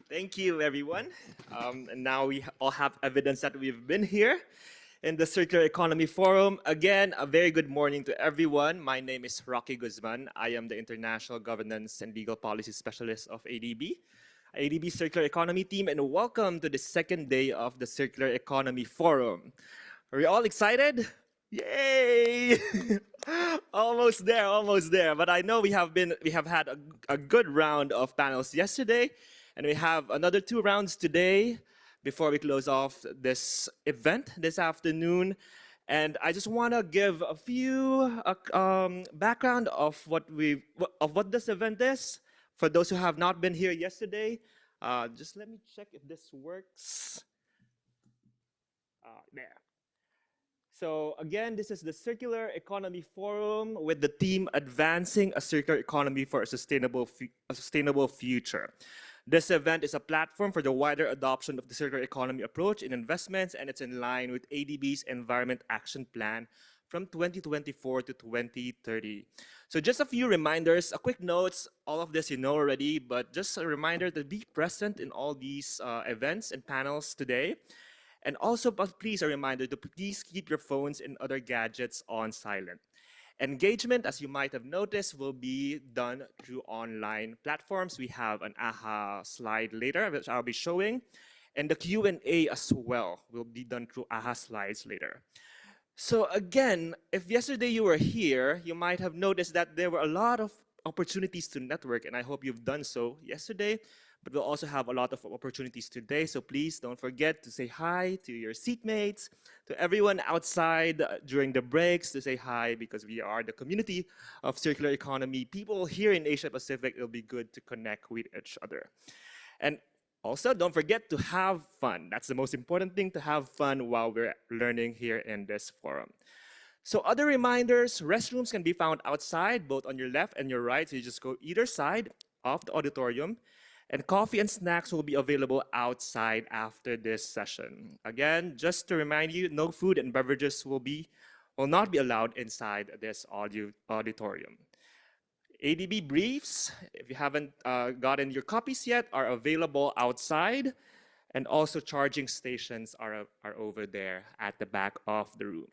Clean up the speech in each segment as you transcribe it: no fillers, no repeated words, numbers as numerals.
Thank you, everyone. And now we all have evidence that we've been here in the Circular Economy Forum. Again, a very good morning to everyone. My name is Rocky Guzman. I am the International Governance and Legal Policy Specialist of ADB Circular Economy team, and welcome to the second day of the Circular Economy Forum. Are we all excited? Yay! Almost there, almost there. But I know we have had a good round of panels yesterday, and we have another 2 rounds today before we close off this event this afternoon. And I just want to give a few background of what this event is for those who have not been here yesterday. Just let me check if this works. There. So again, this is the Circular Economy Forum with the theme Advancing a Circular Economy for a Sustainable Future. This event is a platform for the wider adoption of the circular economy approach in investments, and it's in line with ADB's Environment Action Plan from 2024 to 2030. So just a few reminders, a quick notes, all of this you know already, but just a reminder to be present in all these events and panels today. And also, please, a reminder to please keep your phones and other gadgets on silent. Engagement, as you might have noticed, will be done through online platforms. We have an AHA slide later, which I'll be showing. And the Q&A as well will be done through AHA slides later. So again, if yesterday you were here, you might have noticed that there were a lot of opportunities to network, and I hope you've done so yesterday. But we'll also have a lot of opportunities today, so please don't forget to say hi to your seatmates, to everyone outside during the breaks, to say hi, because we are the community of circular economy. People here in Asia Pacific, it'll be good to connect with each other. And also, don't forget to have fun. That's the most important thing, to have fun while we're learning here in this forum. So other reminders, restrooms can be found outside, both on your left and your right, so you just go either side of the auditorium. And coffee and snacks will be available outside after this session. Again, just to remind you, no food and beverages will not be allowed inside this auditorium. ADB briefs, if you haven't gotten your copies yet, are available outside. And also charging stations are over there at the back of the room.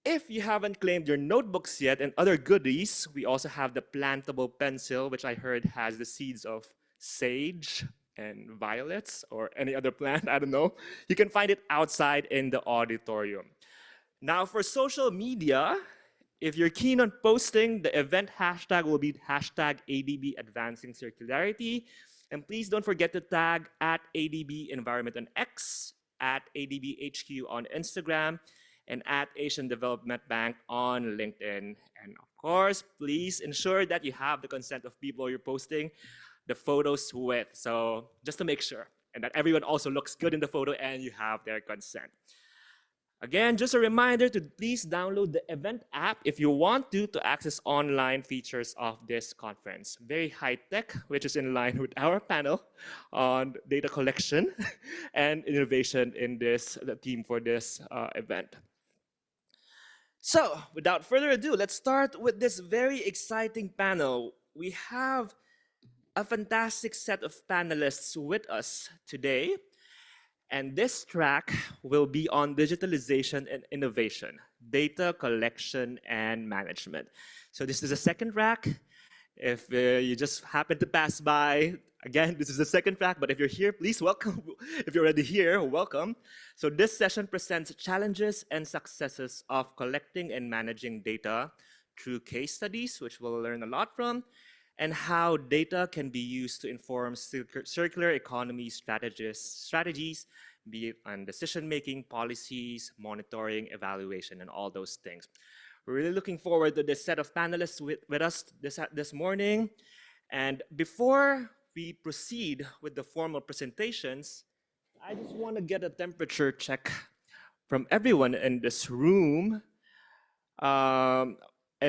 If you haven't claimed your notebooks yet and other goodies, we also have the plantable pencil, which I heard has the seeds of sage and violets or any other plant, I don't know. You can find it outside in the auditorium. Now for social media, if you're keen on posting, the event hashtag will be hashtag ADB Advancing Circularity. And please don't forget to tag at ADB Environment on X, at ADB HQ on Instagram, and at Asian Development Bank on LinkedIn. And of course, please ensure that you have the consent of people you're posting the photos with, so just to make sure, and that everyone also looks good in the photo and you have their consent. Again, just a reminder to please download the event app if you want to access online features of this conference. Very high tech, which is in line with our panel on data collection and innovation in the theme for this event. So without further ado, let's start with this very exciting panel. We have a fantastic set of panelists with us today. And this track will be on digitalization and innovation, data collection and management. So this is the second track. If you just happen to pass by, again, this is the second track, but if you're here, please welcome. If you're already here, welcome. So this session presents challenges and successes of collecting and managing data through case studies, which we'll learn a lot from, and how data can be used to inform circular economy strategies, be it on decision-making, policies, monitoring, evaluation, and all those things. We're really looking forward to this set of panelists with us this morning. And before we proceed with the formal presentations, I just want to get a temperature check from everyone in this room and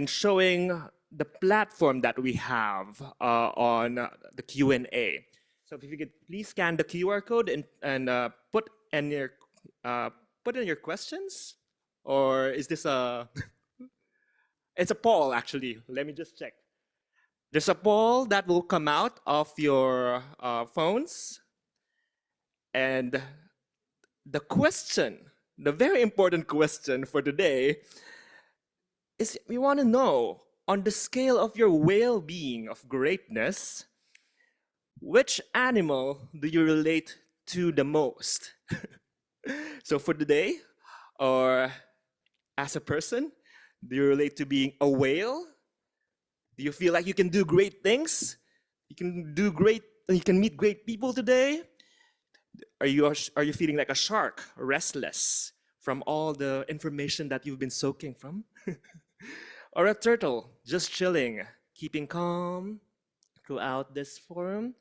showing the platform that we have on the Q&A. So if you could please scan the QR code and put in your questions, or is this a? It's a poll actually. Let me just check. There's a poll that will come out of your phones, and the question, the very important question for today, is we want to know on the scale of your well being of greatness, which animal do you relate to the most? So for today, or as a person, do you relate to being a whale? Do you feel like you can do great things? You can meet great people today? Are you feeling like a shark, restless from all the information that you've been soaking from? Or a turtle, just chilling, keeping calm throughout this forum?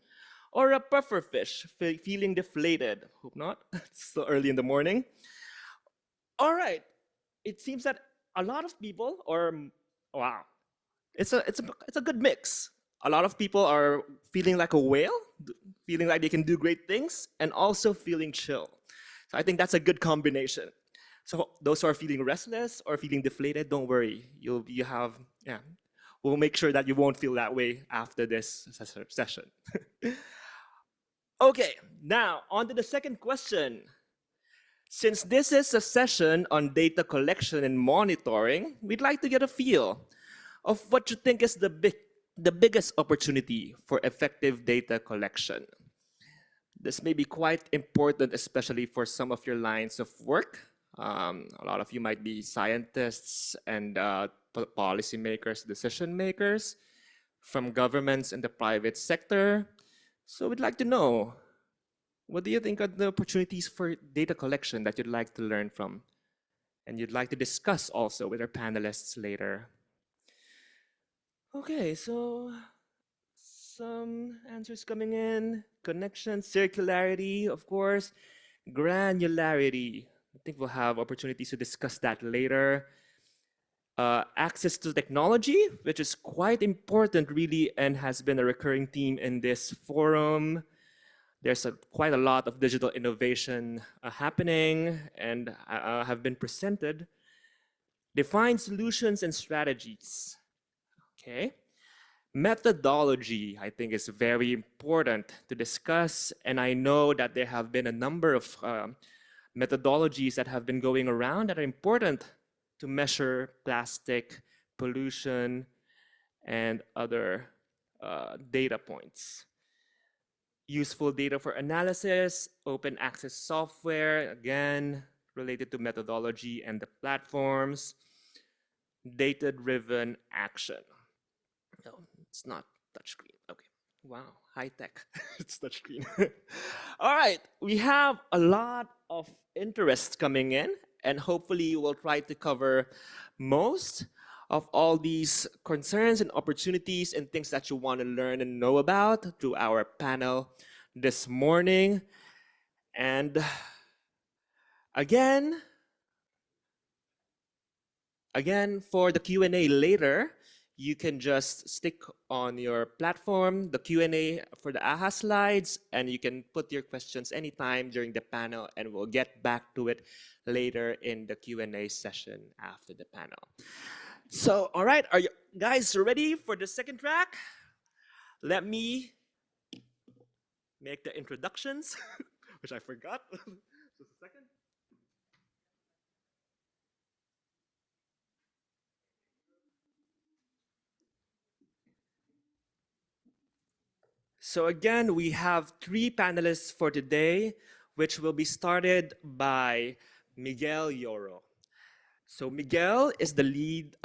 Or a pufferfish, feeling deflated? Hope not. It's still early in the morning. All right. It seems that a lot of people, or wow, it's a good mix. A lot of people are feeling like a whale, feeling like they can do great things, and also feeling chill. So I think that's a good combination. So those who are feeling restless or feeling deflated, don't worry. You have yeah. We'll make sure that you won't feel that way after this session. Okay, now on to the second question. Since this is a session on data collection and monitoring, we'd like to get a feel of what you think is the biggest opportunity for effective data collection. This may be quite important, especially for some of your lines of work. A lot of you might be scientists and policymakers, decision makers from governments and the private sector. So we'd like to know, what do you think are the opportunities for data collection that you'd like to learn from and you'd like to discuss also with our panelists later? Okay, so some answers coming in. Connection, circularity, of course, granularity. I think we'll have opportunities to discuss that later. Access to technology, which is quite important, really, and has been a recurring theme in this forum. There's quite a lot of digital innovation happening and have been presented. Define solutions and strategies. Okay. Methodology, I think, is very important to discuss. And I know that there have been a number of methodologies that have been going around that are important to measure plastic pollution and other data points. Useful data for analysis, open access software, again, related to methodology and the platforms, data-driven action. No, it's not touchscreen. Okay. Wow, high tech. It's touchscreen. All right, we have a lot of interest coming in, and hopefully we'll try to cover most of all these concerns and opportunities and things that you want to learn and know about through our panel this morning. And again, for the Q&A later, you can just stick on your platform, the Q&A for the AHA slides, and you can put your questions anytime during the panel, and we'll get back to it later in the Q&A session after the panel. So, all right, are you guys ready for the second track? Let me make the introductions, which I forgot. Just a second. So again, we have three panelists for today, which will be started by Miguel Yoro. So Miguel is the lead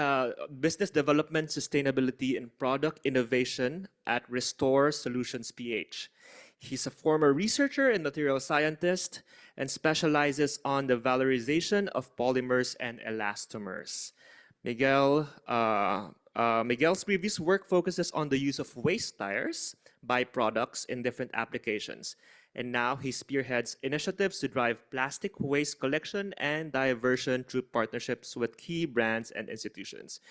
business development, sustainability, and product innovation at Restore Solutions PH. He's a former researcher and material scientist and specializes on the valorization of polymers and elastomers. Miguel's previous work focuses on the use of waste tires byproducts in different applications. And now he spearheads initiatives to drive plastic waste collection and diversion through partnerships with key brands and institutions.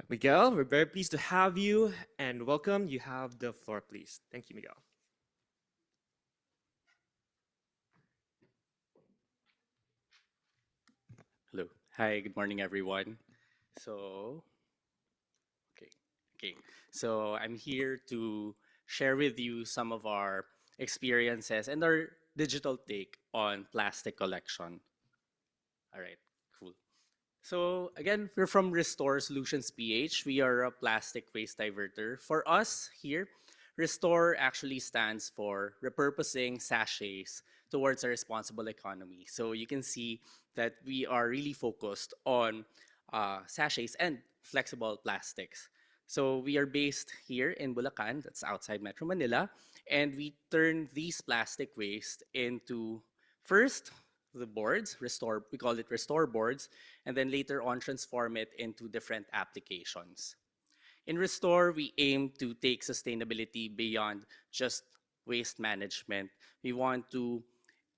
Miguel, we're very pleased to have you and welcome. You have the floor, please. Thank you, Miguel. Hello. Hi, good morning, everyone. So, okay. Okay, so I'm here to share with you some of our experiences and our digital take on plastic collection. All right, cool. So again, we're from Restore Solutions PH. We are a plastic waste diverter. For us here, Restore actually stands for repurposing sachets towards a responsible economy. So you can see that we are really focused on sachets and flexible plastics. So we are based here in Bulacan, that's outside Metro Manila, and we turn these plastic waste into first the boards, restore, we call it restore boards, and then later on transform it into different applications. In Restore, we aim to take sustainability beyond just waste management. We want to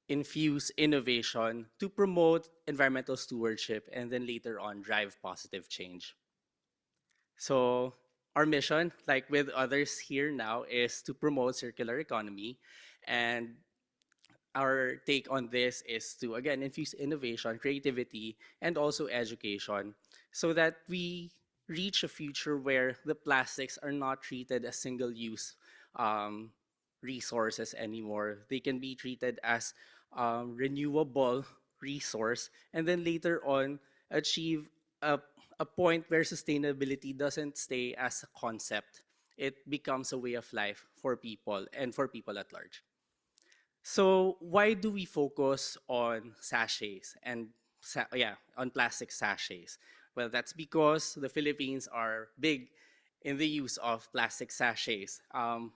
infuse innovation to promote environmental stewardship and then later on drive positive change. So our mission, like with others here now, is to promote circular economy, and our take on this is to again infuse innovation, creativity, and also education so that we reach a future where the plastics are not treated as single use um, resources anymore. They can be treated as renewable resource and then later on achieve a, a point where sustainability doesn't stay as a concept. It becomes a way of life for people and for people at large. So why do we focus on sachets and on plastic sachets? Well, that's because the Philippines are big in the use of plastic sachets,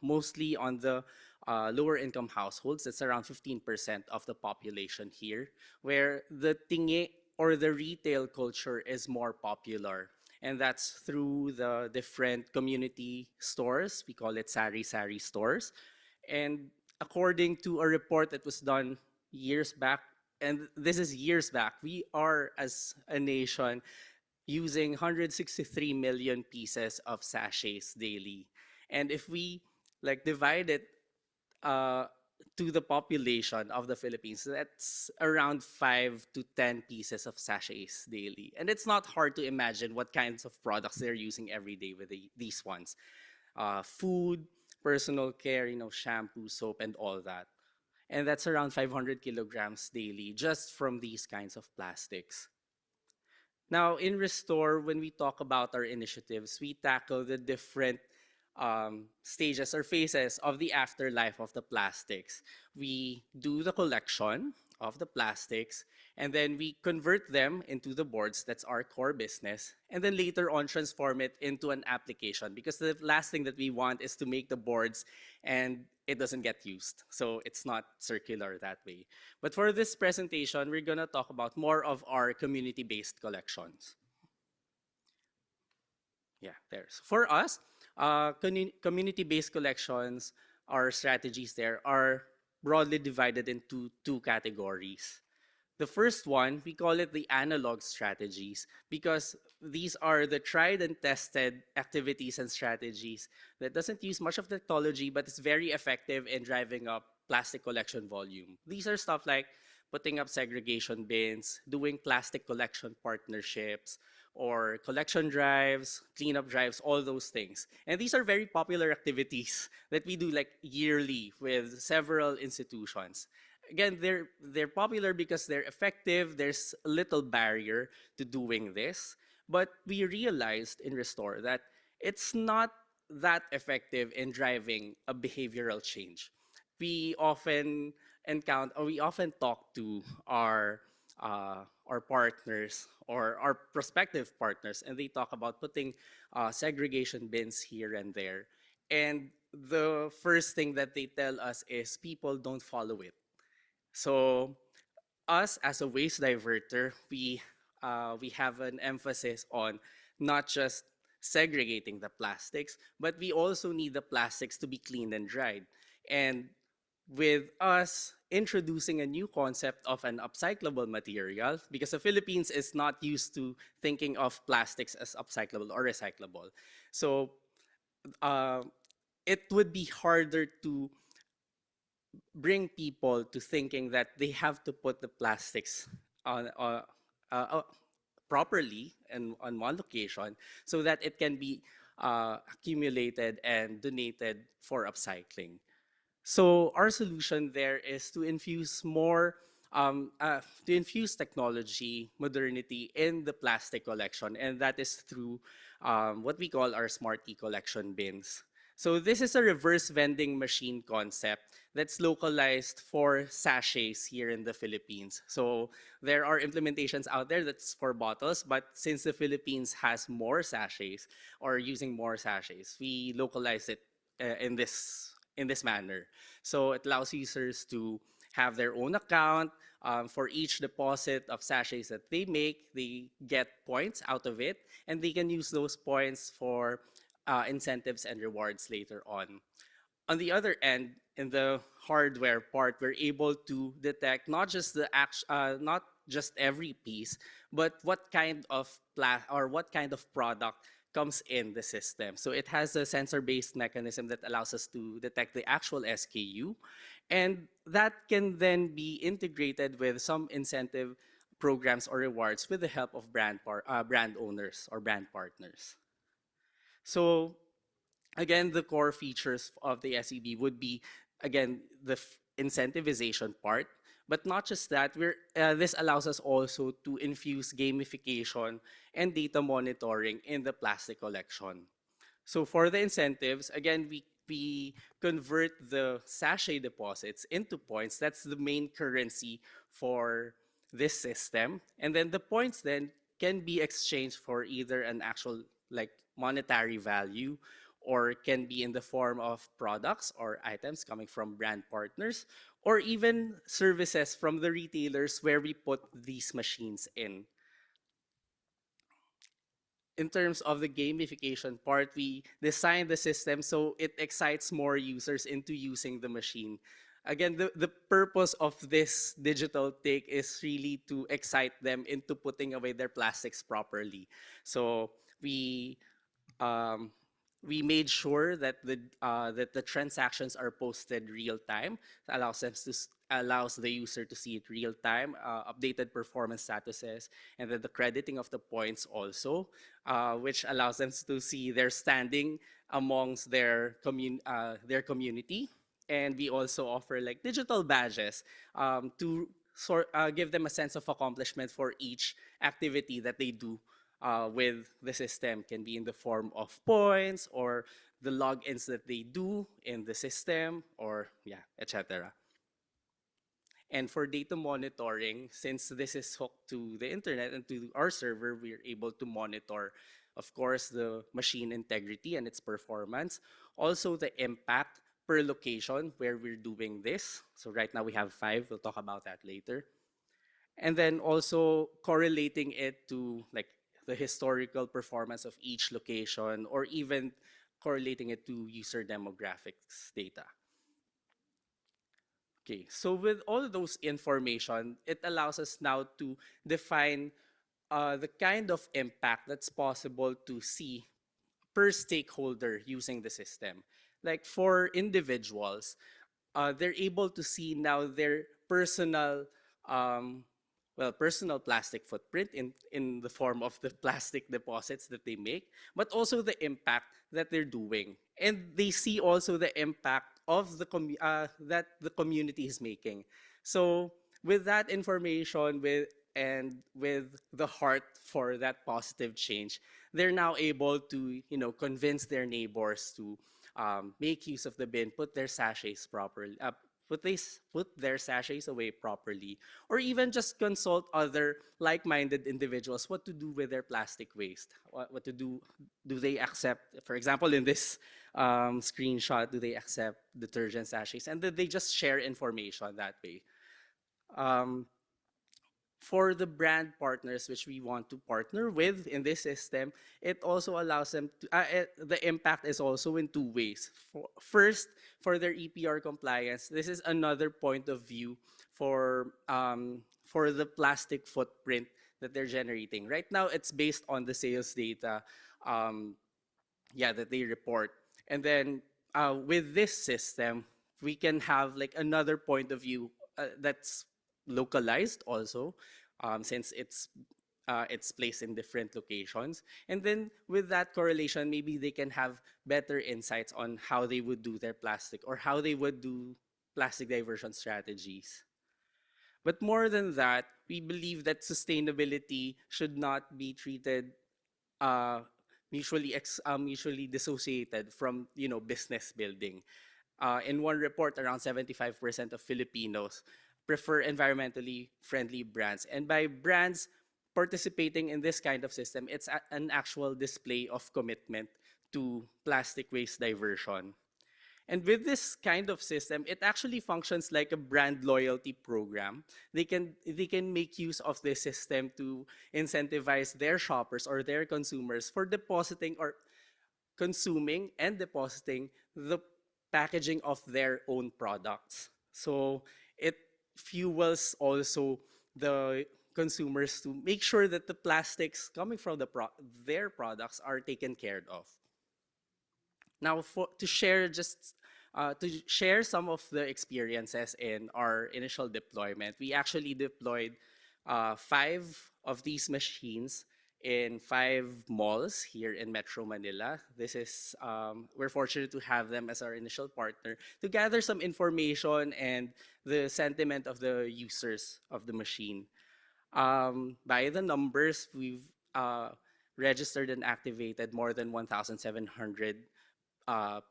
mostly on the lower income households. That's around 15% of the population here, where the tinge or the retail culture is more popular. And that's through the different community stores. We call it sari-sari stores, and according to a report that was done years back, and this is years back, we are as a nation using 163 million pieces of sachets daily. And if we like divide it uh, to the population of the Philippines, that's around 5 to 10 pieces of sachets daily. And it's not hard to imagine what kinds of products they're using every day with these ones. Food, personal care, shampoo, soap, and all that. And that's around 500 kilograms daily just from these kinds of plastics. Now, in Restore, when we talk about our initiatives, we tackle the different stages or phases of the afterlife of the plastics. We do the collection of the plastics, and then we convert them into the boards. That's our core business. And then later on, transform it into an application because the last thing that we want is to make the boards and it doesn't get used. So it's not circular that way. But for this presentation, we're going to talk about more of our community-based collections. Yeah, there's. For us, community-based collections, our strategies there are broadly divided into two categories. The first one, we call it the analog strategies because these are the tried and tested activities and strategies that doesn't use much of technology but is very effective in driving up plastic collection volume. These are stuff like putting up segregation bins, doing plastic collection partnerships, or collection drives, cleanup drives, all those things. And these are very popular activities that we do like yearly with several institutions. Again, they're popular because they're effective. There's a little barrier to doing this, but we realized in Restore that it's not that effective in driving a behavioral change. We often encounter, or we often talk to our partners or our prospective partners, and they talk about putting segregation bins here and there. And the first thing that they tell us is people don't follow it. So us as a waste diverter, we have an emphasis on not just segregating the plastics, but we also need the plastics to be cleaned and dried. And with us introducing a new concept of an upcyclable material, because the Philippines is not used to thinking of plastics as upcyclable or recyclable. So uh, it would be harder to bring people to thinking that they have to put the plastics on properly and on one location so that it can be accumulated and donated for upcycling. So our solution there is to infuse more, to infuse technology, modernity in the plastic collection, and that is through what we call our smart e-collection bins. So this is a reverse vending machine concept that's localized for sachets here in the Philippines. So there are implementations out there that's for bottles, but since the Philippines has more sachets or using more sachets, we localize it in this manner. So it allows users to have their own account. For each deposit of sachets that they make, they get points out of it, and they can use those points for incentives and rewards later on. On the other end, in the hardware part, we're able to detect not just every piece, but what kind of or what kind of product comes in the system. So it has a sensor-based mechanism that allows us to detect the actual SKU, and that can then be integrated with some incentive programs or rewards with the help of brand owners or brand partners. So again, the core features of the SEB would be, again, the incentivization part. But not just that, this allows us also to infuse gamification and data monitoring in the plastic collection. So for the incentives, again, we convert the sachet deposits into points. That's the main currency for this system. And then the points then can be exchanged for either an actual like monetary value or can be in the form of products or items coming from brand partners or even services from the retailers where we put these machines in terms of the gamification part, we designed the system so it excites more users into using the machine. Again, the purpose of this digital take is really to excite them into putting away their plastics properly. So we um, we made sure that the transactions are posted real time. It allows the user to see it real time, updated performance statuses, and then the crediting of the points also, which allows them to see their standing amongst their community. And we also offer like digital badges to give them a sense of accomplishment for each activity that they do with the system. Can be in the form of points or the logins that they do in the system or yeah, etc. And for data monitoring, since this is hooked to the internet and to our server, we're able to monitor, of course, the machine integrity and its performance, also the impact per location where we're doing this. So right now we have 5. We'll talk about that later. And then also correlating it to like the historical performance of each location or even correlating it to user demographics data. Okay, so with all those information, it allows us now to define the kind of impact that's possible to see per stakeholder using the system. Like for individuals, they're able to see now their um, personal plastic footprint in the form of the plastic deposits that they make, but also the impact that they're doing. And they see also the impact of that the community is making. So with that information, with the heart for that positive change, they're now able to convince their neighbors to make use of the bin, put their sachets properly, put their sachets away properly, or even just consult other like-minded individuals what to do with their plastic waste. What to do? Do they accept, for example, in this screenshot, do they accept detergent sachets? And then they just share information that way. Um, for the brand partners which we want to partner with in this system, it also allows them to, the impact is also in two ways. First, for their EPR compliance, this is another point of view for the plastic footprint that they're generating. Right now, it's based on the sales data um, yeah, that they report. And then with this system, we can have like another point of view that's localized also, since it's it's placed in different locations. And then with that correlation, maybe they can have better insights on how they would do their plastic or how they would do plastic diversion strategies. But more than that, we believe that sustainability should not be treated uh, mutually dissociated from business building. In one report, around 75% of Filipinos prefer environmentally friendly brands, and by brands participating in this kind of system, it's an actual display of commitment to plastic waste diversion. And with this kind of system, it actually functions like a brand loyalty program. They can make use of this system to incentivize their shoppers or their consumers for depositing or consuming and depositing the packaging of their own products. So it fuels also the consumers to make sure that the plastics coming from their products are taken care of. Now, to share some of the experiences in our initial deployment, we actually deployed five of these machines in five malls here in Metro Manila. We're fortunate to have them as our initial partner to gather some information and the sentiment of the users of the machine. By the numbers, we've registered and activated more than 1,700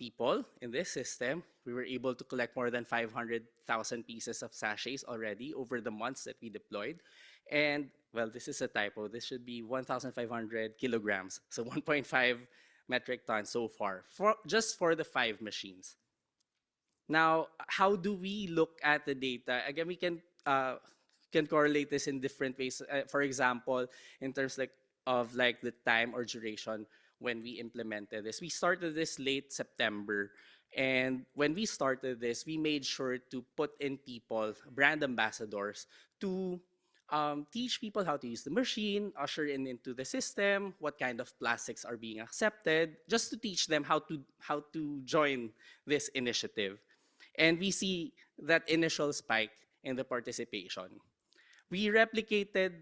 people in this system. We were able to collect more than 500,000 pieces of sachets already over the months that we deployed. And well, this is a typo. This should be 1,500 kilograms. So 1.5 metric tons so far, just for the five machines. Now, how do we look at the data? Again, we can correlate this in different ways. For example, in terms of the time or duration when we implemented this. We started this late September, and when we started this, we made sure to put in people, brand ambassadors, to teach people how to use the machine, usher into the system, what kind of plastics are being accepted, just to teach them how to join this initiative. And we see that initial spike in the participation. We replicated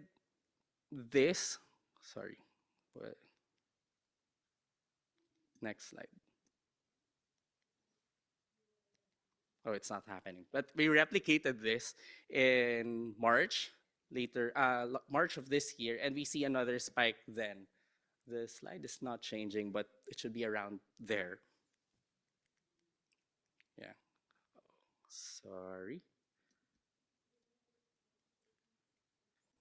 this. Sorry. Next slide. Oh, it's not happening. But we replicated this in March of this year, and we see another spike then. The slide is not changing, but it should be around there. Yeah, sorry.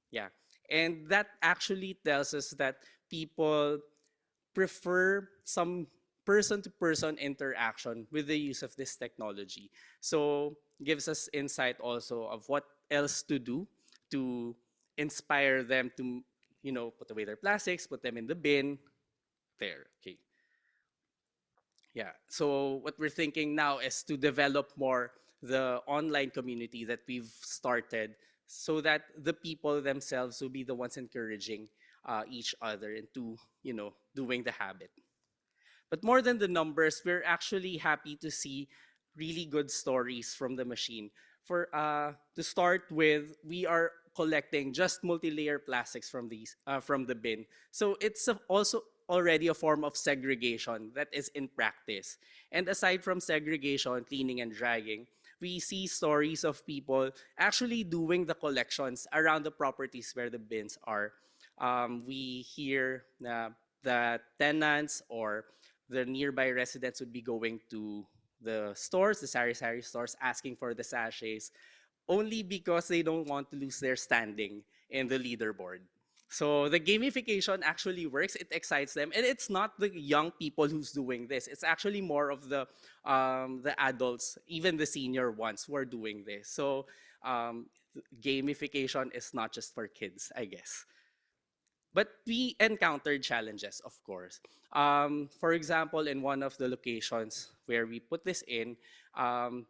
Yeah, and that actually tells us that people prefer some person-to-person interaction with the use of this technology. So gives us insight also of what else to do to inspire them to, put away their plastics, put them in the bin. There, okay. Yeah. So what we're thinking now is to develop more the online community that we've started so that the people themselves will be the ones encouraging each other into, doing the habit. But more than the numbers, we're actually happy to see really good stories from the machine. To start with, we are collecting just multi-layer plastics from the bin. So it's also already a form of segregation that is in practice. And aside from segregation, cleaning and drying, we see stories of people actually doing the collections around the properties where the bins are. We hear that tenants or the nearby residents would be going to the stores, the sari-sari stores, asking for the sachets only because they don't want to lose their standing in the leaderboard. So the gamification actually works. It excites them, and it's not the young people who's doing this. It's actually more of the adults, even the senior ones, who are doing this. So gamification is not just for kids, I guess. But we encountered challenges, of course. For example, in one of the locations where we put this in,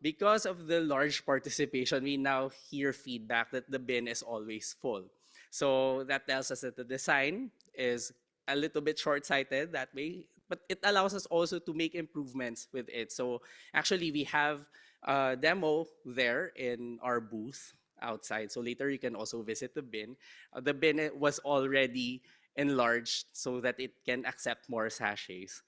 because of the large participation, we now hear feedback that the bin is always full. So that tells us that the design is a little bit short-sighted that way, but it allows us also to make improvements with it. So actually, we have a demo there in our booth outside. So later you can also visit the bin. The bin was already enlarged so that it can accept more sachets.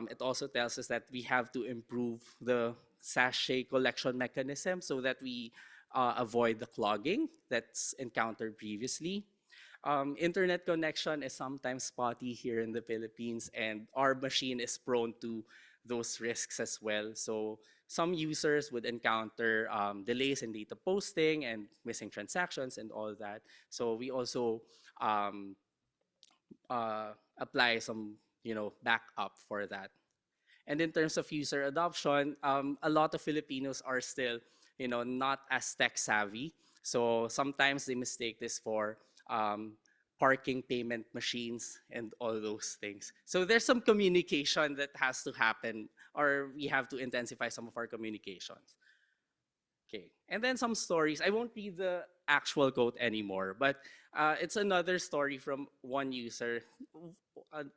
It also tells us that we have to improve the sachet collection mechanism so that we avoid the clogging that's encountered previously. Internet connection is sometimes spotty here in the Philippines, and our machine is prone to those risks as well. So some users would encounter delays in data posting and missing transactions and all that. So we also um, apply some, backup for that. And in terms of user adoption, a lot of Filipinos are still, not as tech savvy. So sometimes they mistake this for um, parking payment machines and all those things. So there's some communication that has to happen, or we have to intensify some of our communications. Okay. And then some stories. I won't read the actual quote anymore, but it's another story from one user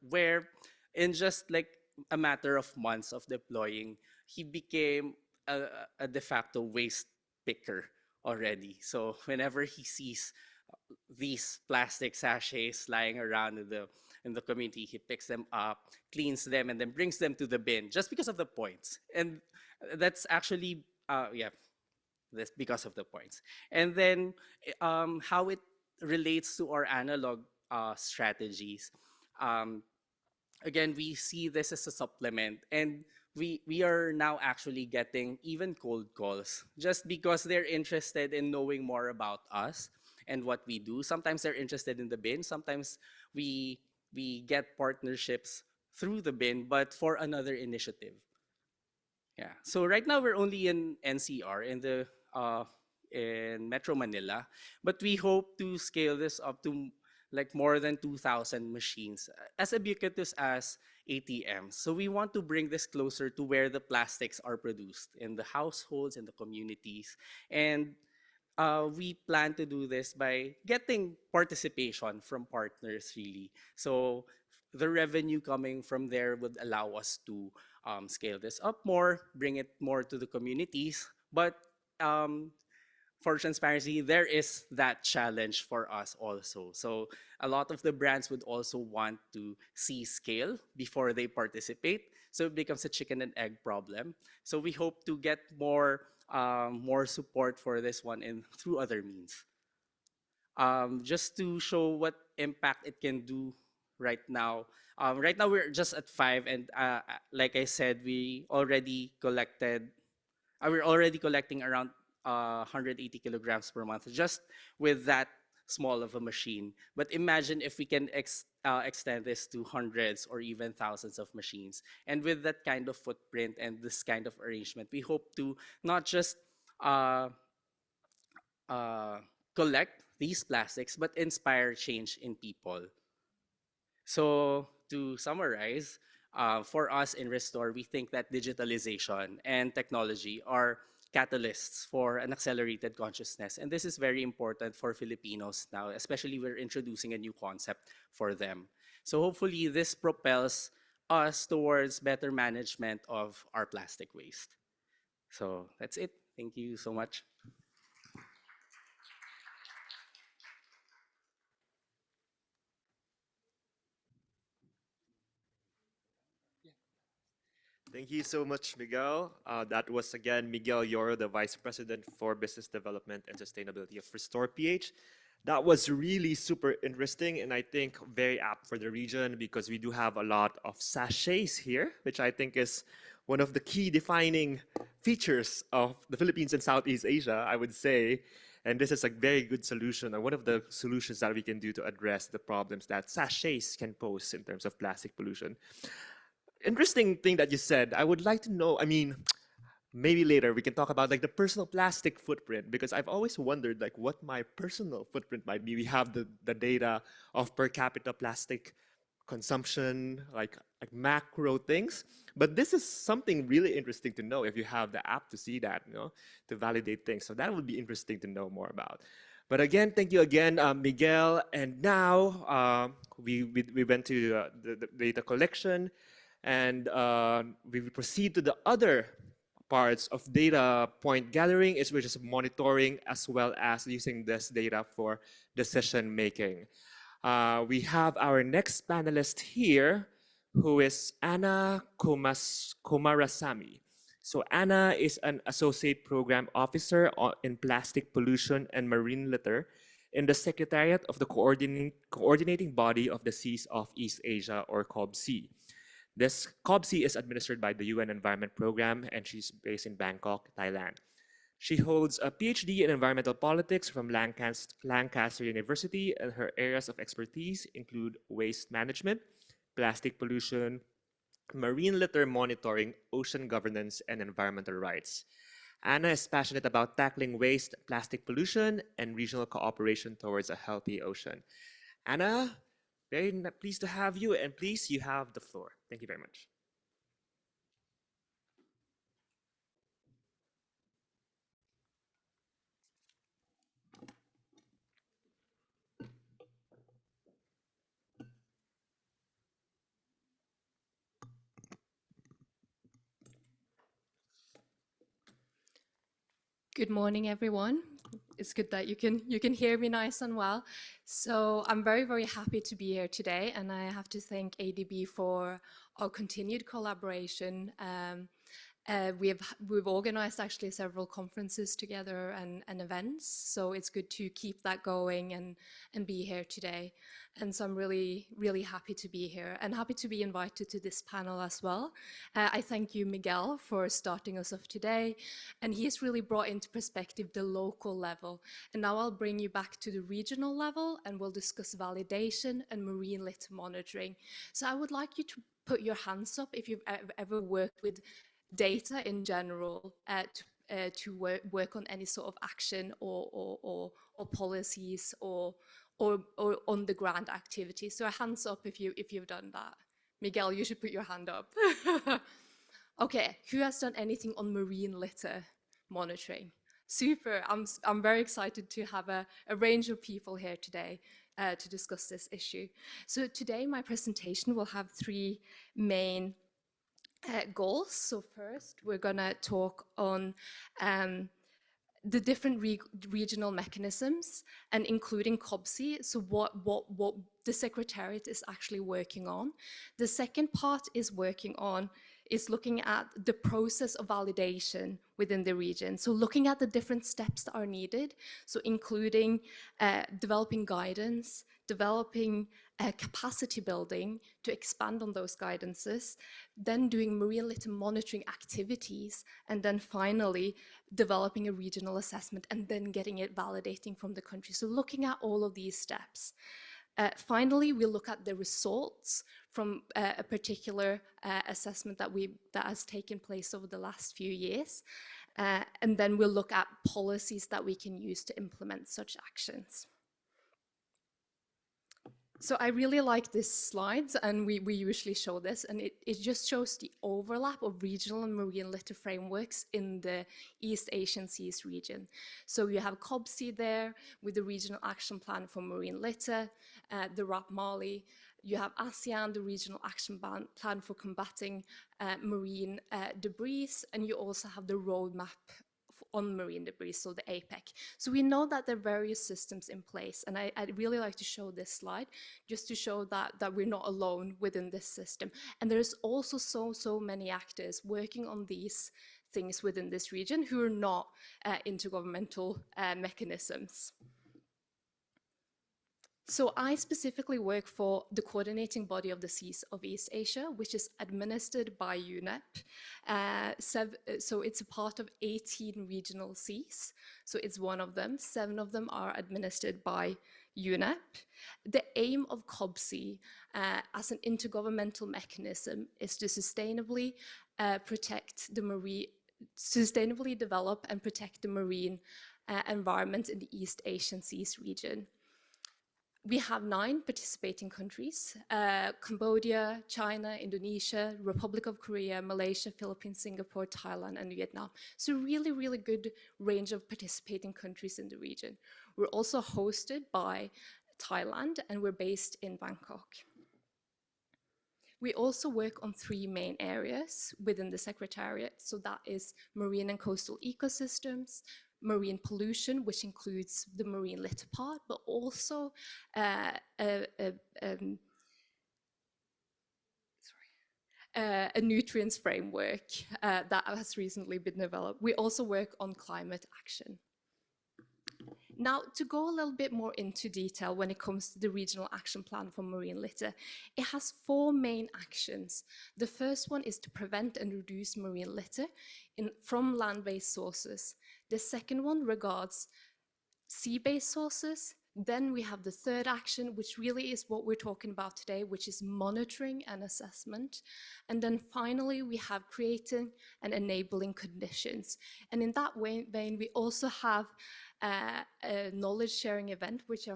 where, in just like a matter of months of deploying, he became a de facto waste picker already. So whenever he sees these plastic sachets lying around in the community, he picks them up, cleans them, and then brings them to the bin just because of the points. And that's actually yeah, this because of the points. And then how it relates to our analog strategies. Um, Again, we see this as a supplement, and we are now actually getting even cold calls just because they're interested in knowing more about us and what we do. Sometimes they're interested in the bin. Sometimes we get partnerships through the bin, but for another initiative. Yeah. So right now we're only in NCR in Metro Manila, but we hope to scale this up to like more than 2,000 machines as ubiquitous as ATMs. So we want to bring this closer to where the plastics are produced in the households and the communities. And we plan to do this by getting participation from partners, really. So the revenue coming from there would allow us to scale this up more, bring it more to the communities. But um, for transparency, there is that challenge for us also. So a lot of the brands would also want to see scale before they participate. So it becomes a chicken and egg problem. So we hope to get more support for this one and through other means. Just to show what impact it can do right now. Right now we're just at 5, and like I said, we're already collecting around 180 kilograms per month just with that small of a machine. But imagine if we can extend this to hundreds or even thousands of machines. And with that kind of footprint and this kind of arrangement, we hope to not just uh, uh, collect these plastics, but inspire change in people. So to summarize, for us in Restore, we think that digitalization and technology are catalysts for an accelerated consciousness. And this is very important for Filipinos now, especially we're introducing a new concept for them. So hopefully this propels us towards better management of our plastic waste. So that's it. Thank you so much. Thank you so much, Miguel. That was again Miguel Yoro, the Vice President for Business Development and Sustainability of Restore PH. That was really super interesting and I think very apt for the region because we do have a lot of sachets here, which I think is one of the key defining features of the Philippines and Southeast Asia, I would say. And this is a very good solution, or one of the solutions that we can do to address the problems that sachets can pose in terms of plastic pollution. Interesting thing that you said. I would like to know, I mean, maybe later we can talk about like the personal plastic footprint because I've always wondered like what my personal footprint might be. We have the data of per capita plastic consumption, like macro things. But this is something really interesting to know if you have the app to see that, to validate things. So that would be interesting to know more about. But again, thank you again, Miguel. And now we went to the data collection and we proceed to the other parts of data point gathering is which is monitoring as well as using this data for decision making. We have our next panelist here, who is Anna Kumarasamy. So Anna is an associate program officer in plastic pollution and marine litter in the Secretariat of the coordinating body of the Seas of East Asia, or COBSEA. This COBSEA is administered by the UN Environment Program, and she's based in Bangkok, Thailand. She holds a PhD in environmental politics from Lancaster University, and her areas of expertise include waste management, plastic pollution, marine litter monitoring, ocean governance, and environmental rights. Anna is passionate about tackling waste, plastic pollution, and regional cooperation towards a healthy ocean. Anna, very pleased to have you, and please, you have the floor. Thank you very much. Good morning, everyone. It's good that you can hear me nice and well. So I'm very happy to be here today, and I have to thank ADB for our continued collaboration. We've organized actually several conferences together and events, so it's good to keep that going and be here today. And so I'm really happy to be here and happy to be invited to this panel as well. I thank you, Miguel, for starting us off today, and he has really brought into perspective the local level. And now I'll bring you back to the regional level, and we'll discuss validation and marine litter monitoring. So I would like you to put your hands up if you've ever worked with data in general to work on any sort of action or policies or on the ground activities. So hands up if you've done that. Miguel, you should put your hand up. Okay, who has done anything on marine litter monitoring? Super, I'm very excited to have a range of people here today to discuss this issue. So today my presentation will have three main goals. So first, we're going to talk on the different regional mechanisms, and including COBSEA, so what the Secretariat is actually working on. The second part is looking at the process of validation within the region. So looking at the different steps that are needed, so including developing guidance, developing capacity building to expand on those guidances, then doing marine litter monitoring activities, and then finally developing a regional assessment and then getting it validating from the country. So looking at all of these steps. Finally, we'll look at the results from a particular assessment that has taken place over the last few years. And then we'll look at policies that we can use to implement such actions. So I really like this slide, and we usually show this, and it just shows the overlap of regional and marine litter frameworks in the East Asian Seas region. So you have COBSEA there with the Regional Action Plan for Marine Litter, the RAP Mali. You have ASEAN, the Regional Action Plan for Combating Marine Debris, and you also have the roadmap on marine debris, so the APEC. So we know that there are various systems in place, and I'd really like to show this slide just to show that we're not alone within this system. And there's also so many actors working on these things within this region who are not intergovernmental mechanisms. So I specifically work for the coordinating body of the Seas of East Asia, which is administered by UNEP. So it's a part of 18 regional seas. So it's one of them. 7 of them are administered by UNEP. The aim of COBSEA as an intergovernmental mechanism is to sustainably develop and protect the marine environment in the East Asian Seas region. We have 9 participating countries: Cambodia, China, Indonesia, Republic of Korea, Malaysia, Philippines, Singapore, Thailand, and Vietnam. So really good range of participating countries in the region. We're also hosted by Thailand, and we're based in Bangkok. We also work on 3 main areas within the Secretariat. So that is marine and coastal ecosystems, marine pollution, which includes the marine litter part, but also a nutrients framework that has recently been developed. We also work on climate action. Now, to go a little bit more into detail when it comes to the Regional Action Plan for Marine Litter, it has 4 main actions. The first one is to prevent and reduce marine litter from land-based sources. The second one regards sea-based sources. Then we have the third action, which really is what we're talking about today, which is monitoring and assessment. And then finally, we have creating and enabling conditions. And in that vein, we also have a knowledge sharing event, which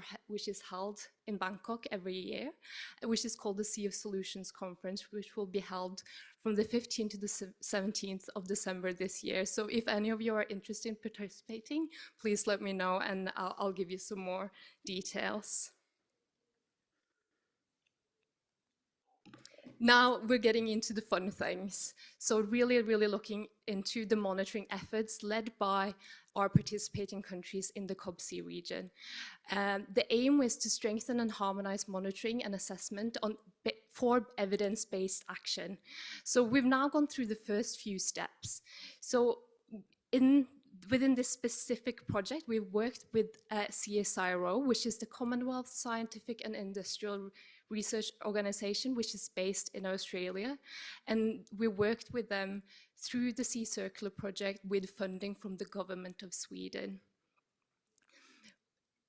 is held in Bangkok every year, which is called the Sea of Solutions Conference, which will be held from the 15th to the 17th of December this year. So if any of you are interested in participating, please let me know and I'll give you some more details. Now we're getting into the fun things. So really, really looking into the monitoring efforts led by our participating countries in the COB-C region. The aim was to strengthen and harmonize monitoring and assessment for evidence-based action. So we've now gone through the first few steps. So within this specific project, we've worked with CSIRO, which is the Commonwealth Scientific and Industrial Research Organization, which is based in Australia. And we worked with them through the Sea Circular project with funding from the government of Sweden.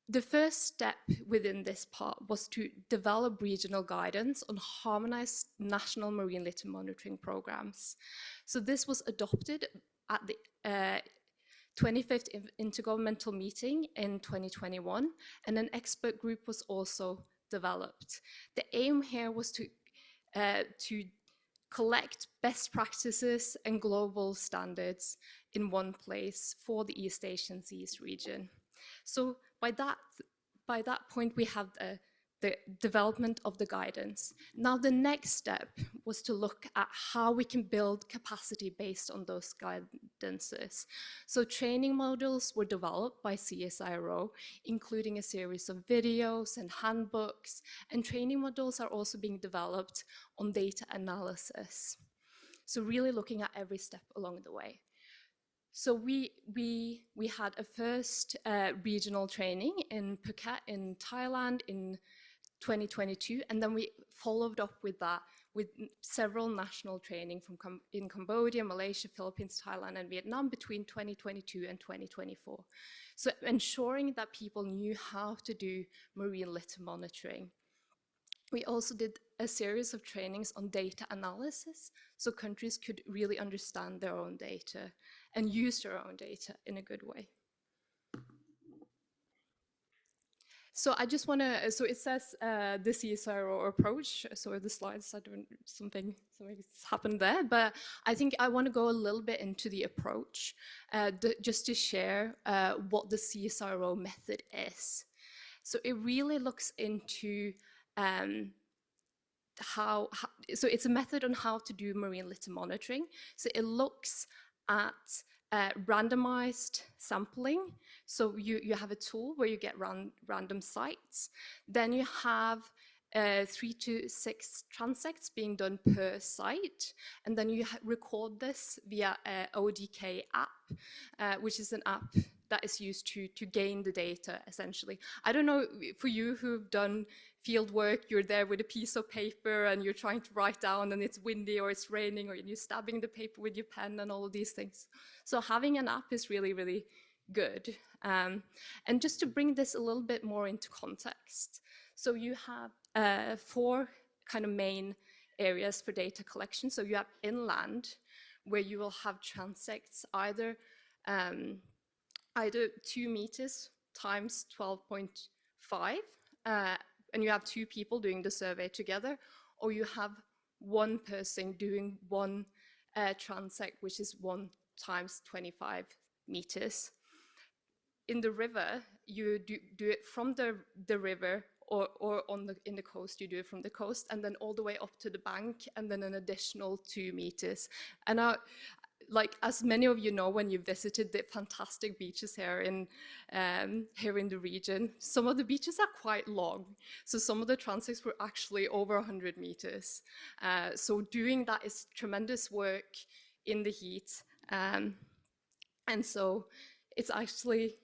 The first step within this part was to develop regional guidance on harmonized national marine litter monitoring programs. So this was adopted at the 25th Intergovernmental Meeting in 2021, and an expert group was also developed. The aim here was to collect best practices and global standards in one place for the East Asian Seas region. So by that point, we have the development of the guidance. Now, the next step was to look at how we can build capacity based on those guidances. So training modules were developed by CSIRO, including a series of videos and handbooks, and training modules are also being developed on data analysis. So really looking at every step along the way. So we had a first regional training in Phuket in Thailand in 2022, and then we followed up with that with several national training in Cambodia, Malaysia, Philippines, Thailand, and Vietnam between 2022 and 2024. So ensuring that people knew how to do marine litter monitoring. We also did a series of trainings on data analysis, so countries could really understand their own data and use their own data in a good way. So I just want to, so it says the CSIRO approach, so the slides, I don't, something's happened there, but I think I want to go a little bit into the approach, just to share what the CSIRO method is. So it really looks into so it's a method on how to do marine litter monitoring. So it looks at randomized sampling. So you have a tool where you get random sites. Then you have 3 to 6 transects being done per site. And then you record this via an ODK app, which is an app that is used to gain the data, essentially. I don't know, for you who've done field work, you're there with a piece of paper and you're trying to write down and it's windy or it's raining or you're stabbing the paper with your pen and all of these things. So having an app is really, really good. And just to bring this a little bit more into context. So you have 4 kind of main areas for data collection. So you have inland, where you will have transects either 2 meters times 12.5, and you have 2 people doing the survey together, or you have 1 person doing 1 transect, which is 1 times 25 meters. In the river, you do it from the river or in the coast, you do it from the coast, and then all the way up to the bank, and then an additional 2 meters. And like, as many of you know, when you visited the fantastic beaches here in the region, some of the beaches are quite long. So some of the transects were actually over 100 meters. So doing that is tremendous work in the heat. And so it's actually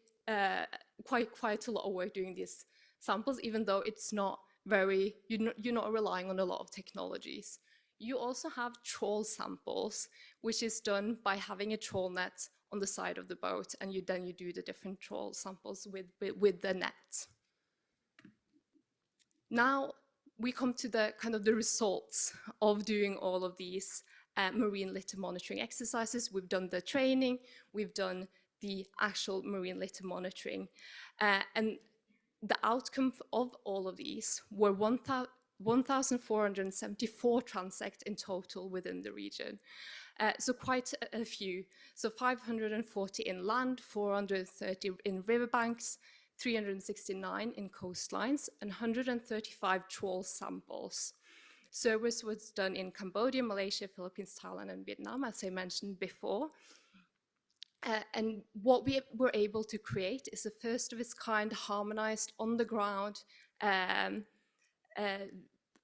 quite a lot of work doing these samples, even though it's not very, you're not relying on a lot of technologies. You also have trawl samples, which is done by having a trawl net on the side of the boat, and then you do the different trawl samples with the net. Now we come to the kind of the results of doing all of these marine litter monitoring exercises. We've done the training, we've done the actual marine litter monitoring, and the outcome of all of these were 1,474 transects in total within the region. So quite a few. So 540 inland, 430 in riverbanks, 369 in coastlines, and 135 trawl samples. Service was done in Cambodia, Malaysia, Philippines, Thailand, and Vietnam, as I mentioned before. And what we were able to create is a first of its kind harmonized on the ground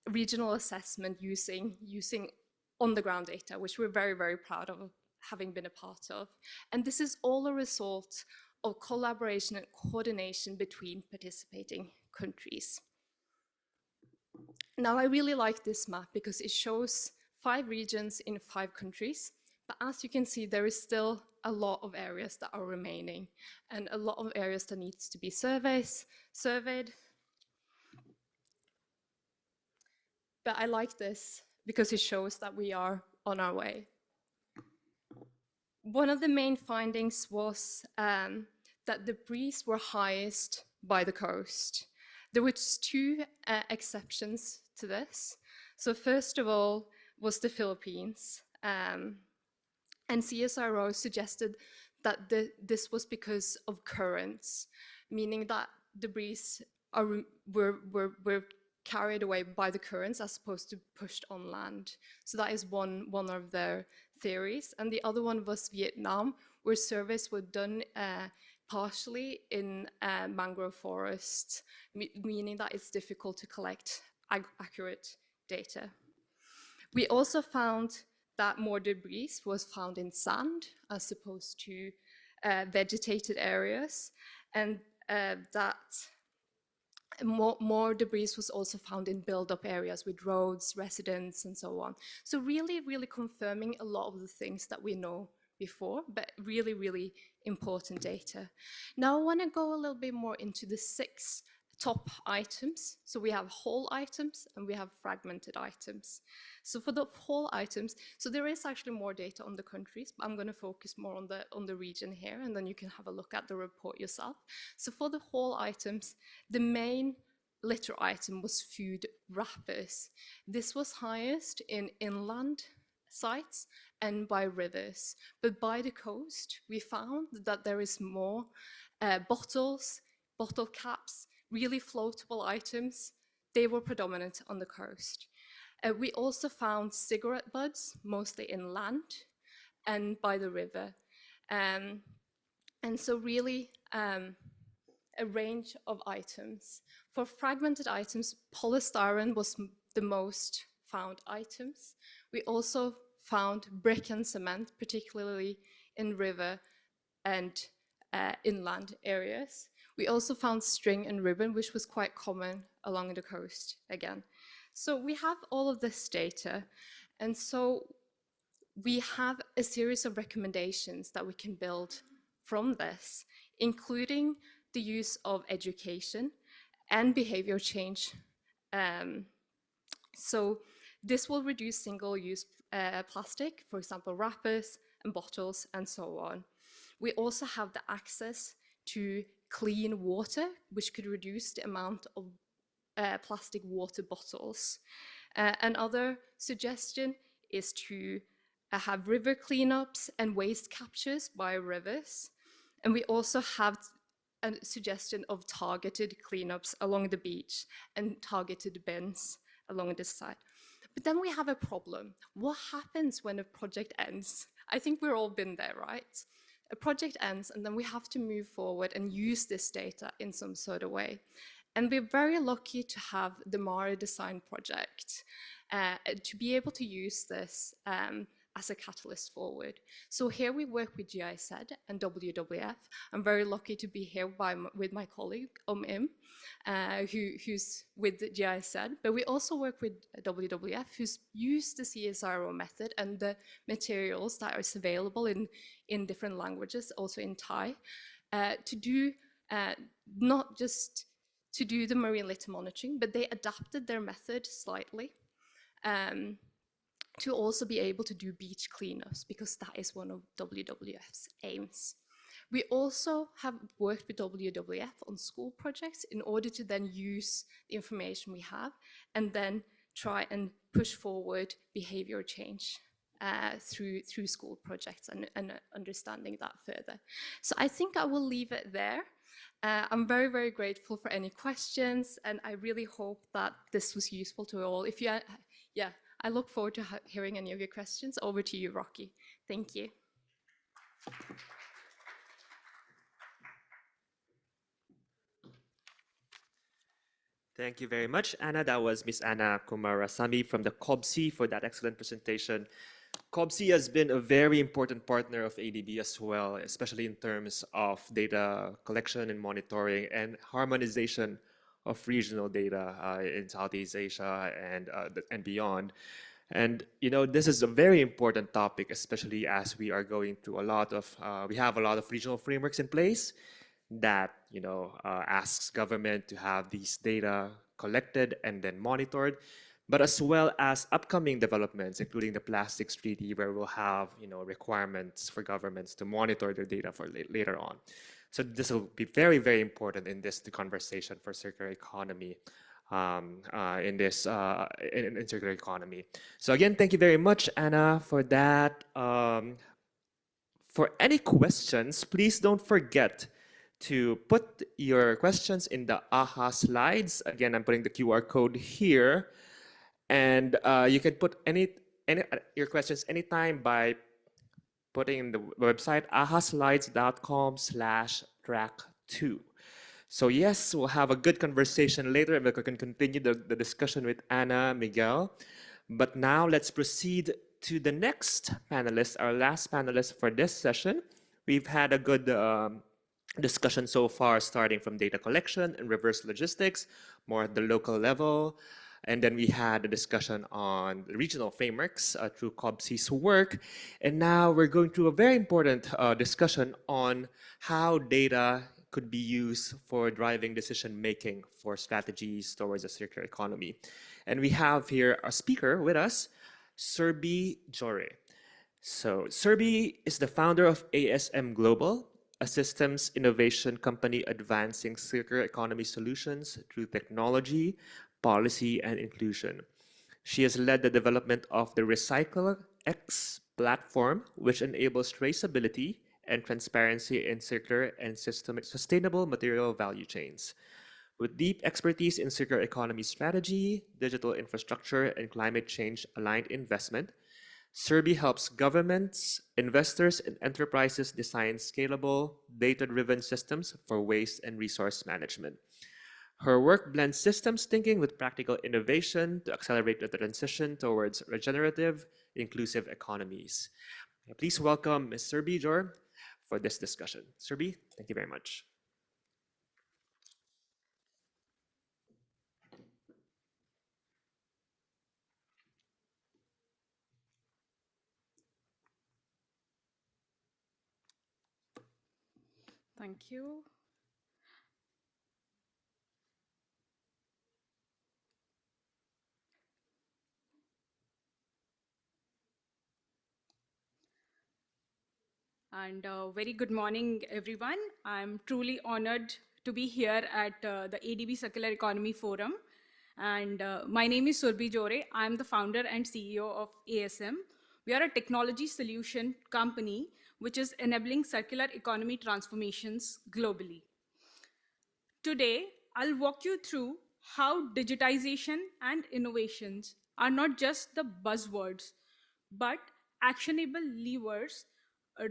regional assessment using on the ground data, which we're very, very proud of having been a part of. And this is all a result of collaboration and coordination between participating countries. Now, I really like this map because it shows 5 regions in 5 countries. But as you can see, there is still a lot of areas that are remaining and a lot of areas that needs to be surveyed. But I like this because it shows that we are on our way. One of the main findings was that the breeze were highest by the coast. There were 2 exceptions to this. So first of all was the Philippines. And CSIRO suggested that this was because of currents, meaning that the breeze were carried away by the currents as opposed to pushed on land. So that is one of their theories. And the other one was Vietnam, where surveys were done partially in mangrove forests, meaning that it's difficult to collect accurate data. We also found that more debris was found in sand as opposed to vegetated areas, and that more debris was also found in build-up areas with roads, residents, and so on. So really, really confirming a lot of the things that we know before, but really, really important data. Now I want to go a little bit more into the 6 top items. So we have whole items and we have fragmented items. So for the whole items, so there is actually more data on the countries, but I'm going to focus more on the region here, and then you can have a look at the report yourself. So for the whole items, the main litter item was food wrappers. This was highest in inland sites and by rivers, but by the coast, we found that there is more bottles, bottle caps, really floatable items. They were predominant on the coast. We also found cigarette butts, mostly inland and by the river. And so really a range of items. For fragmented items, polystyrene was the most found items. We also found brick and cement, particularly in river and inland areas. We also found string and ribbon, which was quite common along the coast again. So we have all of this data, and so we have a series of recommendations that we can build from this, including the use of education and behavior change. So this will reduce single-use plastic, for example, wrappers and bottles and so on. We also have the access to clean water, which could reduce the amount of plastic water bottles. Another suggestion is to have river cleanups and waste captures by rivers. And we also have a suggestion of targeted cleanups along the beach and targeted bins along this side. But then we have a problem. What happens when a project ends? I think we've all been there, right? A project ends, and then we have to move forward and use this data in some sort of way. And we're very lucky to have the Mara Design Project to be able to use this as a catalyst forward. So here we work with GIZ and WWF. I'm very lucky to be here with my colleague, Im, who's with the GIZ, but we also work with WWF, who's used the CSIRO method and the materials that are available in different languages, also in Thai, to do not just to do the marine litter monitoring, but they adapted their method slightly to also be able to do beach cleanups, because that is one of WWF's aims. We also have worked with WWF on school projects in order to then use the information we have and then try and push forward behavior change through school projects and understanding that further. So I think I will leave it there. I'm very, very grateful for any questions, and I really hope that this was useful to all. If you, yeah, I look forward to hearing any of your questions. Over to you, Rocky. Thank you. Thank you very much, Anna. That was Miss Anna Kumarasamy from the COBC for that excellent presentation. COBC has been a very important partner of ADB as well, especially in terms of data collection and monitoring and harmonization of regional data in Southeast Asia and beyond. And this is a very important topic, especially as we are going through we have a lot of regional frameworks in place that asks government to have these data collected and then monitored, but as well as upcoming developments, including the Plastics Treaty, where we'll have requirements for governments to monitor their data for later on. So this will be very, very important in this conversation for circular economy. In circular economy. So again, thank you very much, Anna, for that. For any questions, please don't forget to put your questions in the AHA slides. Again, I'm putting the QR code here. And you can put your questions anytime by putting in the website ahaslides.com/track2. So yes, we'll have a good conversation later, and we can continue the discussion with Anna, Miguel. But now let's proceed to the next panelist, our last panelist for this session. We've had a good discussion so far, starting from data collection and reverse logistics, more at the local level. And then we had a discussion on the regional frameworks through COBC's work. And now we're going through a very important discussion on how data could be used for driving decision-making for strategies towards a circular economy. And we have here a speaker with us, Surbi Jore. So Surbi is the founder of ASM Global, a systems innovation company advancing circular economy solutions through technology, policy, and inclusion. She has led the development of the RecycleX platform, which enables traceability and transparency in circular and sustainable material value chains. With deep expertise in circular economy strategy, digital infrastructure, and climate change aligned investment, Surbi helps governments, investors, and enterprises design scalable, data-driven systems for waste and resource management. Her work blends systems thinking with practical innovation to accelerate the transition towards regenerative, inclusive economies. Please welcome Ms. Surbi Jore for this discussion. Surbi, thank you very much. Thank you. And very good morning, everyone. I'm truly honored to be here at the ADB Circular Economy Forum. And my name is Surbi Jore. I'm the founder and CEO of ASM. We are a technology solution company which is enabling circular economy transformations globally. Today, I'll walk you through how digitization and innovations are not just the buzzwords, but actionable levers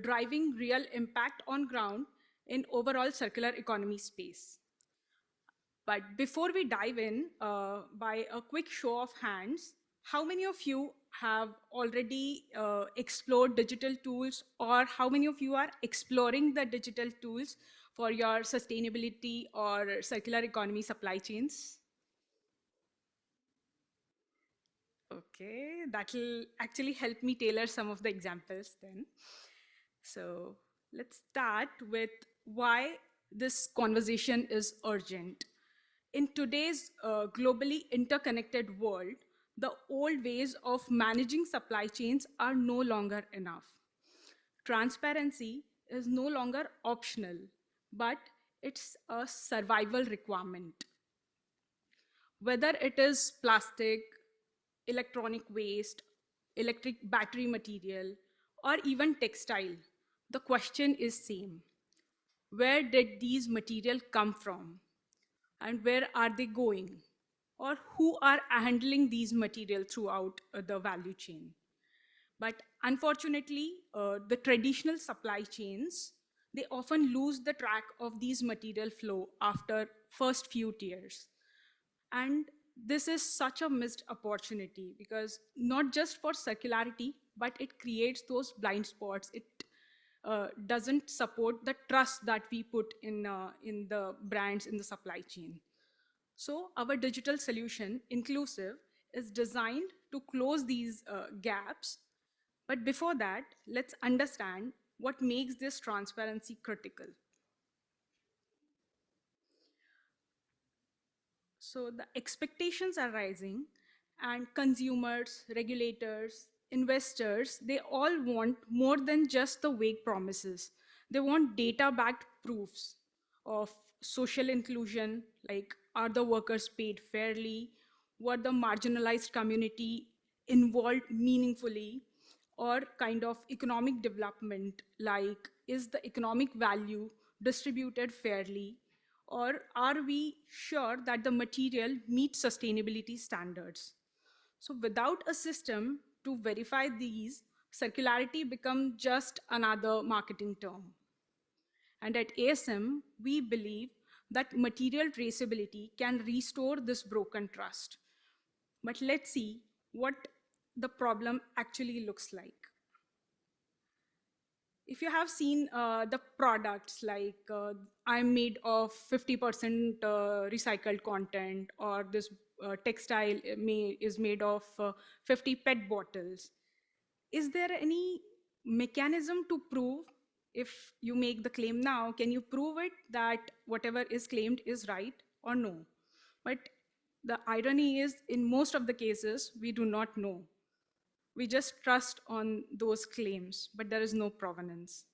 driving real impact on ground in overall circular economy space. But before we dive in, by a quick show of hands, how many of you have already explored digital tools, or how many of you are exploring the digital tools for your sustainability or circular economy supply chains? Okay, that'll actually help me tailor some of the examples then. So let's start with why this conversation is urgent. In today's globally interconnected world, the old ways of managing supply chains are no longer enough. Transparency is no longer optional, but it's a survival requirement. Whether it is plastic, electronic waste, electric battery material, or even textile, the question is same. Where did these materials come from? And where are they going? Or who are handling these materials throughout the value chain? But unfortunately, the traditional supply chains, they often lose the track of these material flow after first few tiers. And this is such a missed opportunity because not just for circularity, but it creates those blind spots. It doesn't support the trust that we put in the brands in the supply chain. So our digital solution, Inclusive, is designed to close these gaps. But before that, let's understand what makes this transparency critical. So the expectations are rising, and consumers, regulators, investors, they all want more than just the vague promises. They want data-backed proofs of social inclusion, like are the workers paid fairly, were the marginalized community involved meaningfully, or kind of economic development, like is the economic value distributed fairly, or are we sure that the material meets sustainability standards? So without a system to verify these, circularity becomes just another marketing term. And at ASM, we believe that material traceability can restore this broken trust. But let's see what the problem actually looks like. If you have seen the products like I'm made of 50% recycled content, or this textile is made of 50 PET bottles, is there any mechanism to prove if you make the claim now, can you prove it that whatever is claimed is right or no? But the irony is in most of the cases, we do not know. We just trust on those claims, but there is no provenance.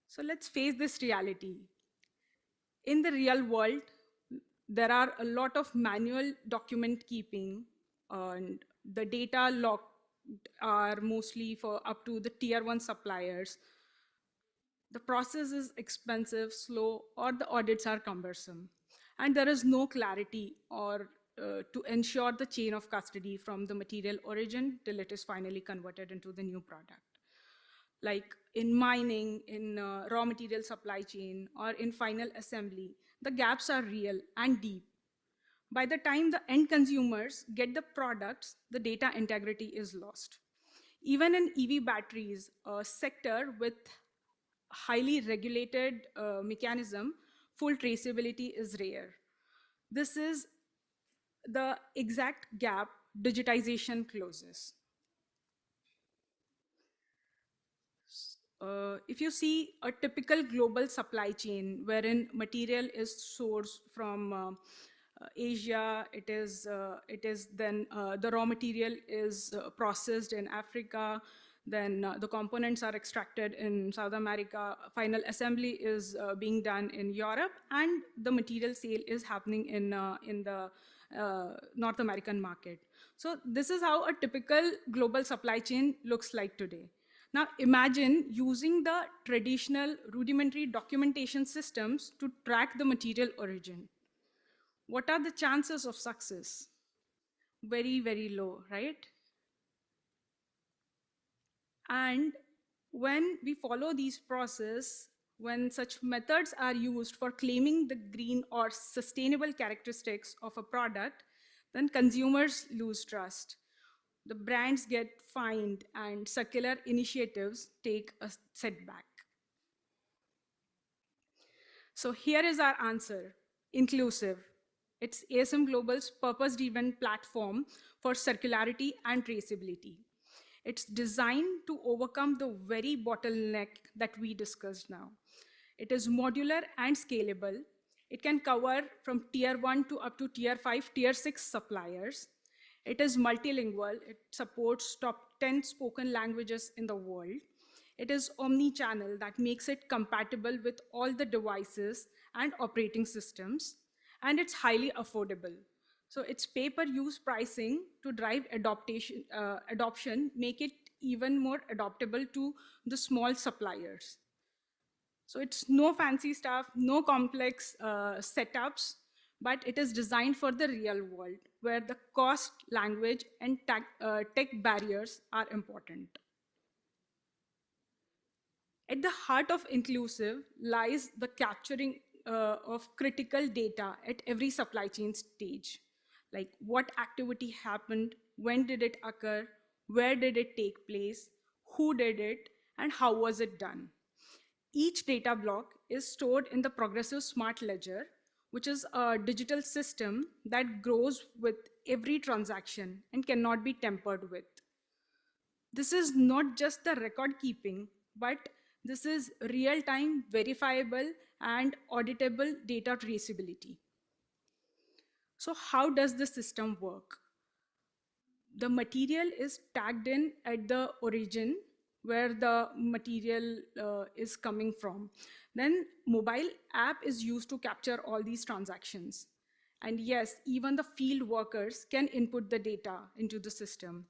So let's face this reality. In the real world, there are a lot of manual document keeping, and the data locked are mostly for up to the tier one suppliers. The process is expensive, slow, or the audits are cumbersome. And there is no clarity or to ensure the chain of custody from the material origin till it is finally converted into the new product. Like in mining, in raw material supply chain, or in final assembly, the gaps are real and deep. By the time the end consumers get the products, the data integrity is lost. Even in EV batteries, a sector with highly regulated mechanism, full traceability is rare. This is the exact gap digitization closes. If you see a typical global supply chain wherein material is sourced from Asia, it is then the raw material is processed in Africa, then the components are extracted in South America, final assembly is being done in Europe, and the material sale is happening in the North American market. So this is how a typical global supply chain looks like today. Now imagine using the traditional rudimentary documentation systems to track the material origin. What are the chances of success? Very, very low, right? And when we follow these process, when such methods are used for claiming the green or sustainable characteristics of a product, then consumers lose trust. The brands get fined and circular initiatives take a setback. So here is our answer, inclusive. It's ASM Global's purpose-driven platform for circularity and traceability. It's designed to overcome the very bottleneck that we discussed now. It is modular and scalable. It can cover from tier 1 to up to tier 5, tier 6 suppliers. It is multilingual. It supports top 10 spoken languages in the world. It is omni-channel that makes it compatible with all the devices and operating systems, and it's highly affordable. So its pay-per-use pricing to drive adoption make it even more adaptable to the small suppliers. So it's no fancy stuff, no complex setups, but it is designed for the real world where the cost, language, and tech barriers are important. At the heart of inclusive lies the capturing of critical data at every supply chain stage, like what activity happened, when did it occur, where did it take place, who did it, and how was it done. Each data block is stored in the progressive smart ledger, which is a digital system that grows with every transaction and cannot be tampered with. This is not just the record keeping, but this is real-time, verifiable, and auditable data traceability. So how does the system work? The material is tagged in at the origin where the material is coming from. Then mobile app is used to capture all these transactions. And yes, even the field workers can input the data into the system.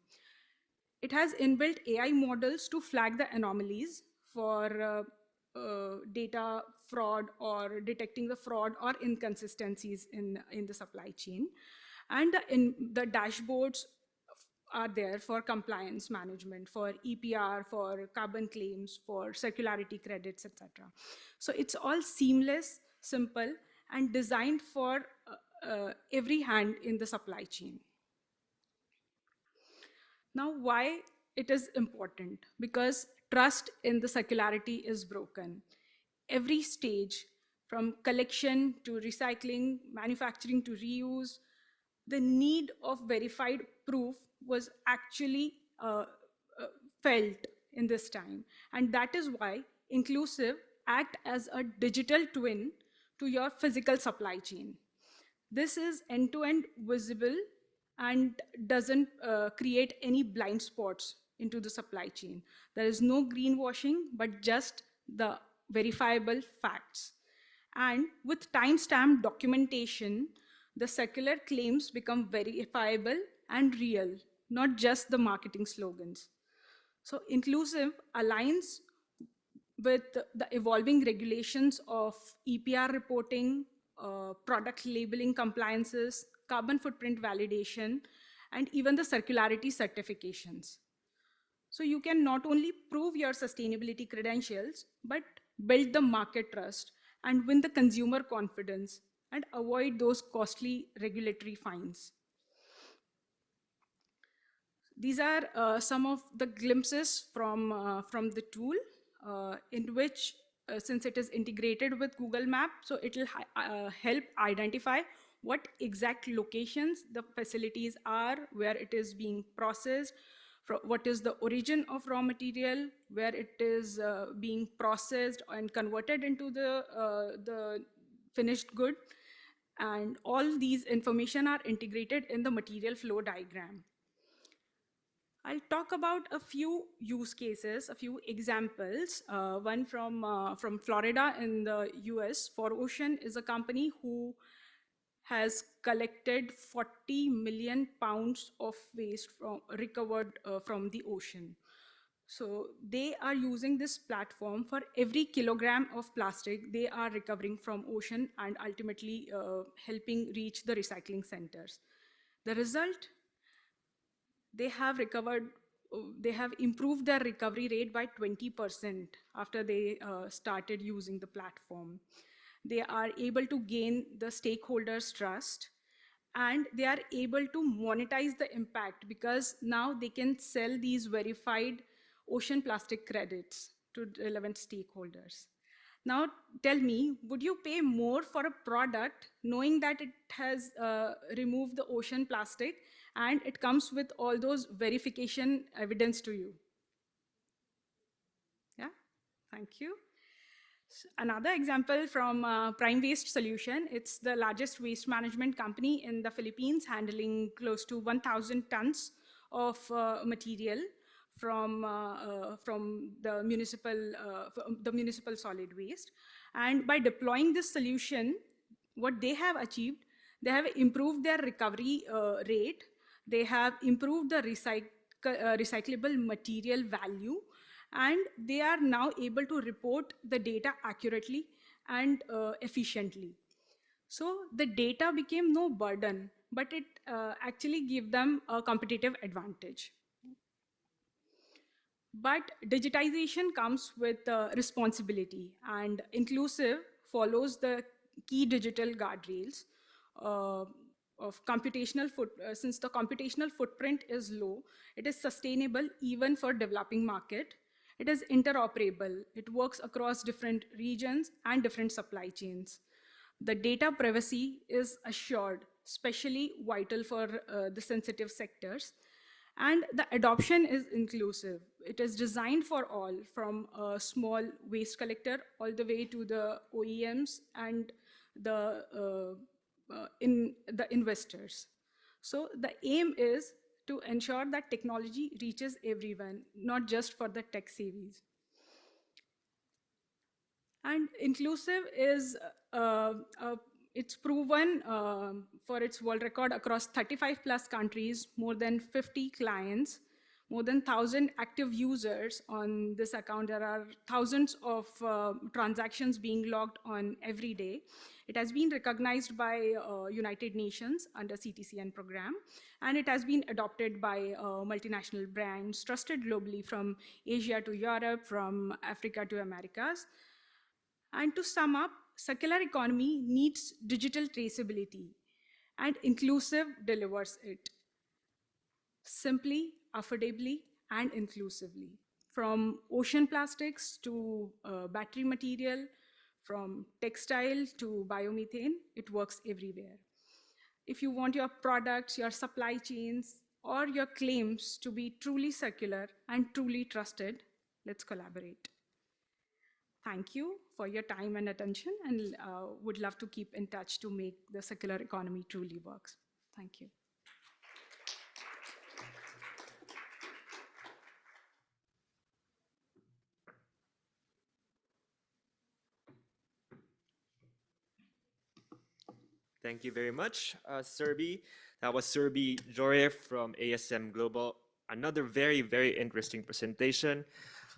It has inbuilt AI models to flag the anomalies for data fraud or detecting the fraud or inconsistencies in the supply chain. And the dashboards are there for compliance management, for EPR, for carbon claims, for circularity credits, etc. So it's all seamless, simple, and designed for every hand in the supply chain. Now, why it is important? Because trust in the circularity is broken. Every stage, from collection to recycling, manufacturing to reuse, the need of verified proof was actually felt in this time. And that is why inclusive act as a digital twin to your physical supply chain. This is end-to-end visible and doesn't create any blind spots into the supply chain. There is no greenwashing, but just the verifiable facts. And with timestamp documentation, the circular claims become verifiable and real, not just the marketing slogans. So inclusive aligns with the evolving regulations of EPR reporting, product labeling compliances, carbon footprint validation, and even the circularity certifications. So you can not only prove your sustainability credentials, but build the market trust and win the consumer confidence and avoid those costly regulatory fines. These are some of the glimpses from the tool in which, since it is integrated with Google Map, so it will help identify what exact locations the facilities are, where it is being processed, what is the origin of raw material, where it is being processed and converted into the finished good. And all these information are integrated in the material flow diagram. I'll talk about a few use cases, a few examples. One from Florida in the US. For Ocean is a company who has collected 40 million pounds of waste recovered from the ocean. So they are using this platform for every kilogram of plastic they are recovering from ocean and ultimately helping reach the recycling centers. The result, they have recovered, they have improved their recovery rate by 20% after they started using the platform. They are able to gain the stakeholders' trust, and they are able to monetize the impact because now they can sell these verified ocean plastic credits to relevant stakeholders. Now, tell me, would you pay more for a product knowing that it has removed the ocean plastic and it comes with all those verification evidence to you? Yeah, thank you. Another example from Prime Waste Solution. It's the largest waste management company in the Philippines, handling close to 1,000 tons of material from the municipal solid waste. And by deploying this solution, what they have achieved, they have improved their recovery rate. They have improved the recyclable material value, and they are now able to report the data accurately and efficiently. So the data became no burden, but it actually gave them a competitive advantage. But digitization comes with responsibility, and inclusive follows the key digital guardrails uh, of since the computational footprint is low, it is sustainable even for developing market. It is interoperable. It works across different regions and different supply chains. The data privacy is assured, especially vital for the sensitive sectors. And the adoption is inclusive. It is designed for all, from a small waste collector all the way to the OEMs and the investors. So the aim is to ensure that technology reaches everyone, not just for the tech savies. And inclusive is it's proven for its world record across 35 plus countries, more than 50 clients, more than 1,000 active users on this account. There are thousands of transactions being logged on every day. It has been recognized by United Nations under CTCN program, and it has been adopted by multinational brands, trusted globally from Asia to Europe, from Africa to Americas. And to sum up, circular economy needs digital traceability, and inclusive delivers it simply, affordably, and inclusively. From ocean plastics to battery material, from textile to biomethane, it works everywhere. If you want your products, your supply chains, or your claims to be truly circular and truly trusted, let's collaborate. Thank you for your time and attention, and would love to keep in touch to make the circular economy truly works. Thank you. Thank you very much, Serbi. That was Serbi Jorev from ASM Global. Another very, very interesting presentation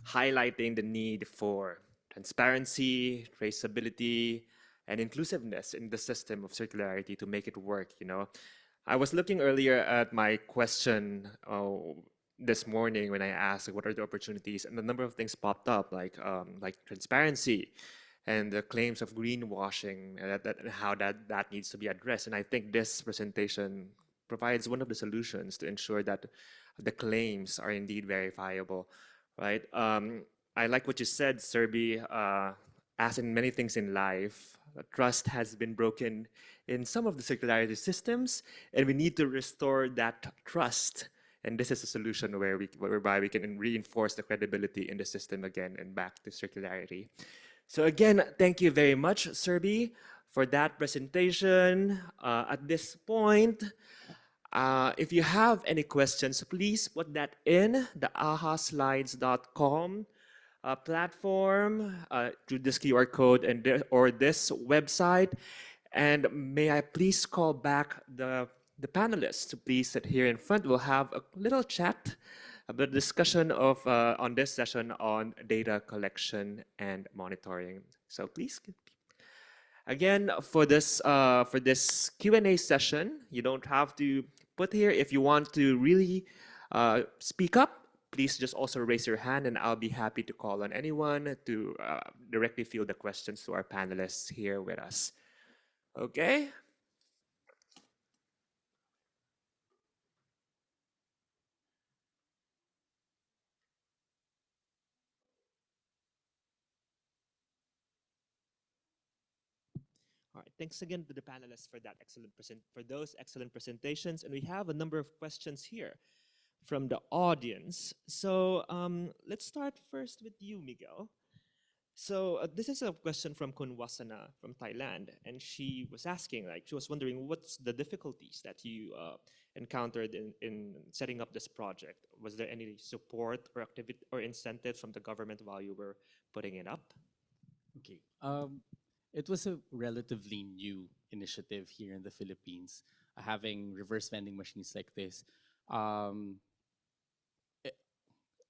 highlighting the need for transparency, traceability, and inclusiveness in the system of circularity to make it work, you know. I was looking earlier at my question this morning when I asked what are the opportunities, and a number of things popped up, like transparency, and the claims of greenwashing, and how that needs to be addressed. And I think this presentation provides one of the solutions to ensure that the claims are indeed verifiable, right? I like what you said, Serbi. As in many things in life, trust has been broken in some of the circularity systems, and we need to restore that trust. And this is a solution whereby we can reinforce the credibility in the system again and back to circularity. So again, thank you very much, Serbi, for that presentation. At this point, if you have any questions, please put that in the ahaslides.com platform through this QR code or this website. And may I please call back the panelists to please sit here in front. We'll have a little chat the discussion of on this session on data collection and monitoring. So please, again, for this Q&A session, you don't have to put here. If you want to really speak up, please just also raise your hand, and I'll be happy to call on anyone to directly field the questions to our panelists here with us. Okay. All right. Thanks again to the panelists for that for those excellent presentations, and we have a number of questions here from the audience. So let's start first with you, Miguel. So this is a question from Kunwasana from Thailand, and she was asking, like, she was wondering what's the difficulties that you encountered in setting up this project. Was there any support or activity or incentives from the government while you were putting it up? Okay. It was a relatively new initiative here in the Philippines, having reverse vending machines like this. Um,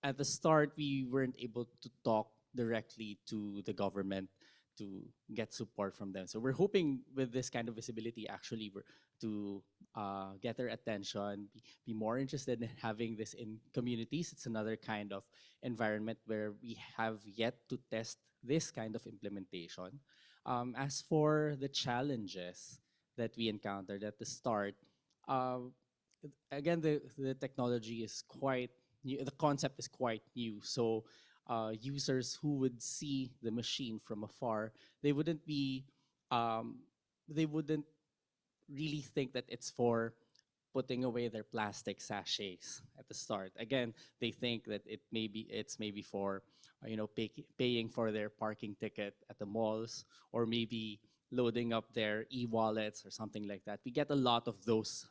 at the start, we weren't able to talk directly to the government to get support from them. So we're hoping with this kind of visibility, actually, we're to get their attention, be more interested in having this in communities. It's another kind of environment where we have yet to test this kind of implementation. As for the challenges that we encountered at the start, uh, again, the technology is quite new, the concept is quite new. So users who would see the machine from afar, they wouldn't be, um, they wouldn't really think that it's for putting away their plastic sachets at the start. Again, they think that it's maybe for paying for their parking ticket at the malls, or maybe loading up their e-wallets or something like that. We get a lot of those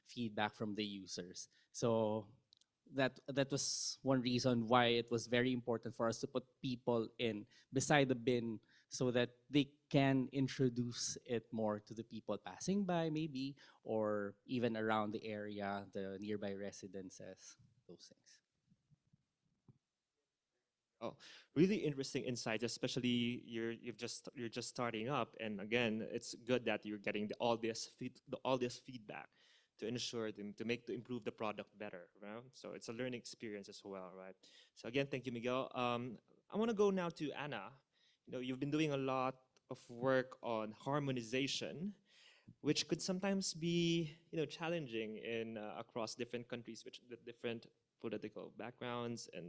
feedback from the users. So that was one reason why it was very important for us to put people in beside the bin so that they can introduce it more to the people passing by, maybe, or even around the area, the nearby residences, those things. Oh, really interesting insights, especially you're just starting up, and again, it's good that you're getting all this feedback to ensure them to improve the product better, right? So it's a learning experience as well, right? So again, thank you, Miguel. I want to go now to Anna. You know, you've been doing a lot of work on harmonization, which could sometimes be challenging in across different countries with different political backgrounds and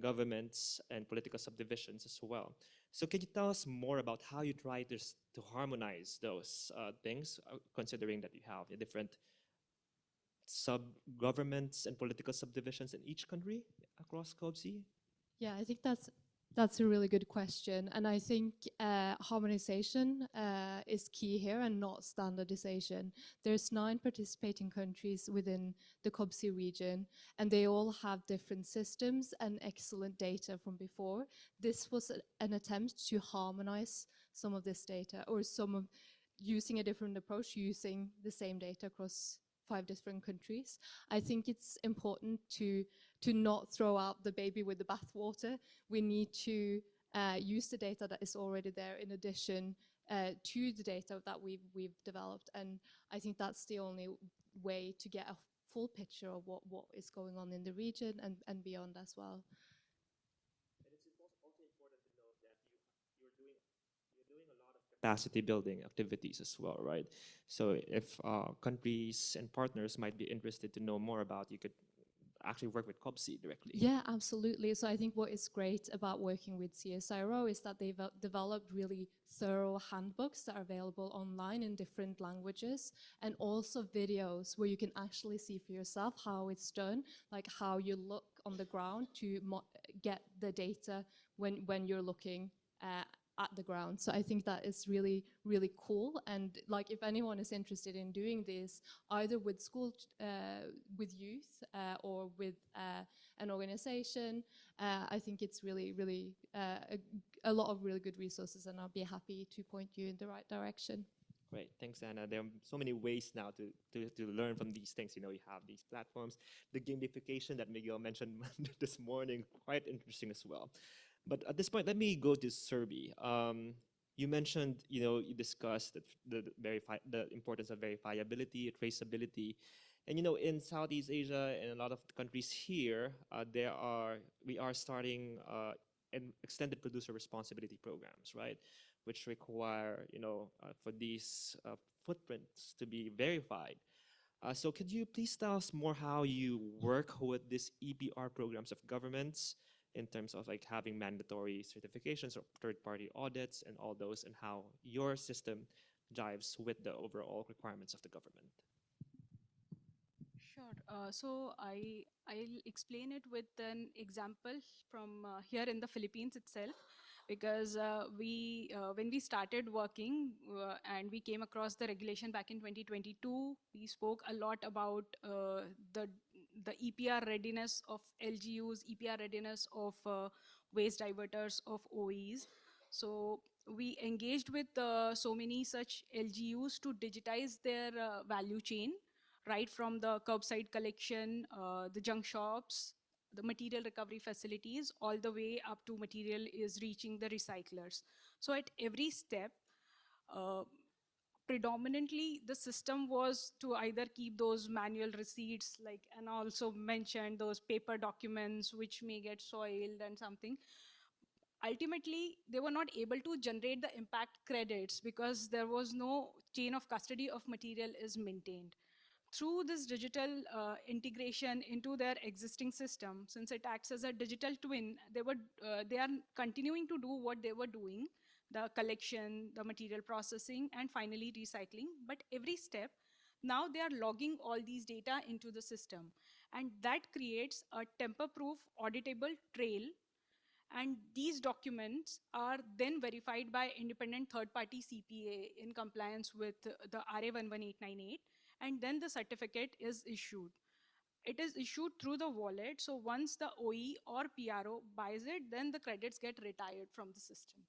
governments and political subdivisions as well. So can you tell us more about how you try to harmonize those things, considering that you have different sub governments and political subdivisions in each country across COBC? Yeah, I think that's a really good question, and I think harmonization is key here, and not standardization. There's 9 participating countries within the COBC region, and they all have different systems and excellent data from before. This was an attempt to harmonize some of this data, or some of using a different approach, using the same data across 5 different countries. I think it's important to not throw out the baby with the bathwater. We need to use the data that is already there in addition to the data that we've developed. And I think that's the only way to get a full picture of what is going on in the region and beyond as well. And it's also important to note that you're doing a lot of capacity building activities as well, right? So if countries and partners might be interested to know more about, you could actually work with COBC directly. Yeah, absolutely. So I think what is great about working with CSIRO is that they've developed really thorough handbooks that are available online in different languages, and also videos where you can actually see for yourself how it's done, like how you look on the ground to get the data when you're looking at the ground. So I think that is really, really cool. And like, if anyone is interested in doing this, either with school, with youth, or with an organization, I think it's really, really a lot of really good resources, and I'll be happy to point you in the right direction. Great, thanks, Anna. There are so many ways now to learn from these things. You know, you have these platforms, the gamification that Miguel mentioned this morning, quite interesting as well. But at this point, let me go to Serbi. You mentioned, you know, you discussed the importance of verifiability, traceability, and you know, in Southeast Asia and a lot of countries here, we are starting an extended producer responsibility programs, right? Which require, you know, for these footprints to be verified. So could you please tell us more how you work with these EPR programs of governments in terms of like having mandatory certifications or third-party audits and all those, and how your system jives with the overall requirements of the government? Sure. I'll explain it with an example from here in the Philippines itself, because we when we started working and we came across the regulation back in 2022, we spoke a lot about the EPR readiness of LGUs, EPR readiness of waste diverters of OEs. So we engaged with so many such LGUs to digitize their value chain, right from the curbside collection, the junk shops, the material recovery facilities, all the way up to material is reaching the recyclers. So at every step, uh, predominantly the system was to either keep those manual receipts, like, and also mentioned those paper documents which may get soiled and something. Ultimately, they were not able to generate the impact credits because there was no chain of custody of material is maintained. Through this digital integration into their existing system, since it acts as a digital twin, they are continuing to do what they were doing, the collection, the material processing, and finally recycling. But every step, now they are logging all these data into the system. And that creates a tamper-proof, auditable trail, and these documents are then verified by independent third-party CPA in compliance with the RA 11898, and then the certificate is issued. It is issued through the wallet, so once the OE or PRO buys it, then the credits get retired from the system.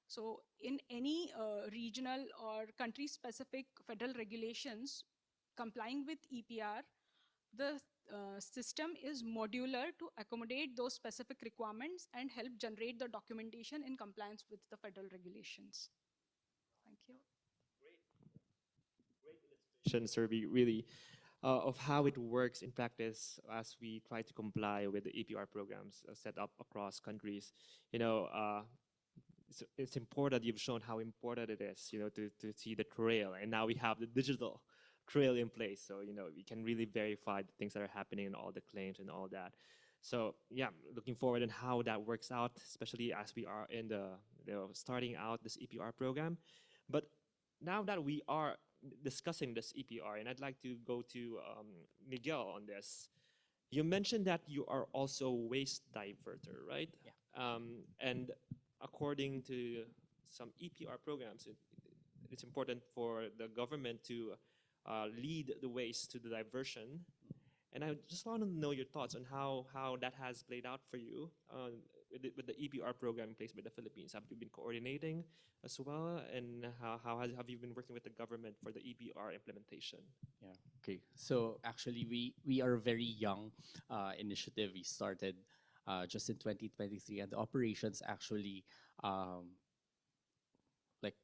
So in any regional or country-specific federal regulations, complying with EPR, the system is modular to accommodate those specific requirements and help generate the documentation in compliance with the federal regulations. Thank you. Survey really of how it works in practice as we try to comply with the EPR programs set up across countries. You know, it's important. You've shown how important it is, you know, to see the trail, and now we have the digital trail in place. So you know, we can really verify the things that are happening and all the claims and all that. So yeah, looking forward and how that works out, especially as we are in the, you know, starting out this EPR program. But now that we are discussing this EPR, and I'd like to go to Miguel on this. You mentioned that you are also waste diverter, right? Yeah. And according to some EPR programs, it's important for the government to lead the waste to the diversion. And I just want to know your thoughts on how that has played out for you with the EPR program in place by the Philippines. Have you been coordinating as well? And have you been working with the government for the EPR implementation? Yeah. Okay. So actually, we are a very young initiative. We started just in 2023, and the operations actually um, like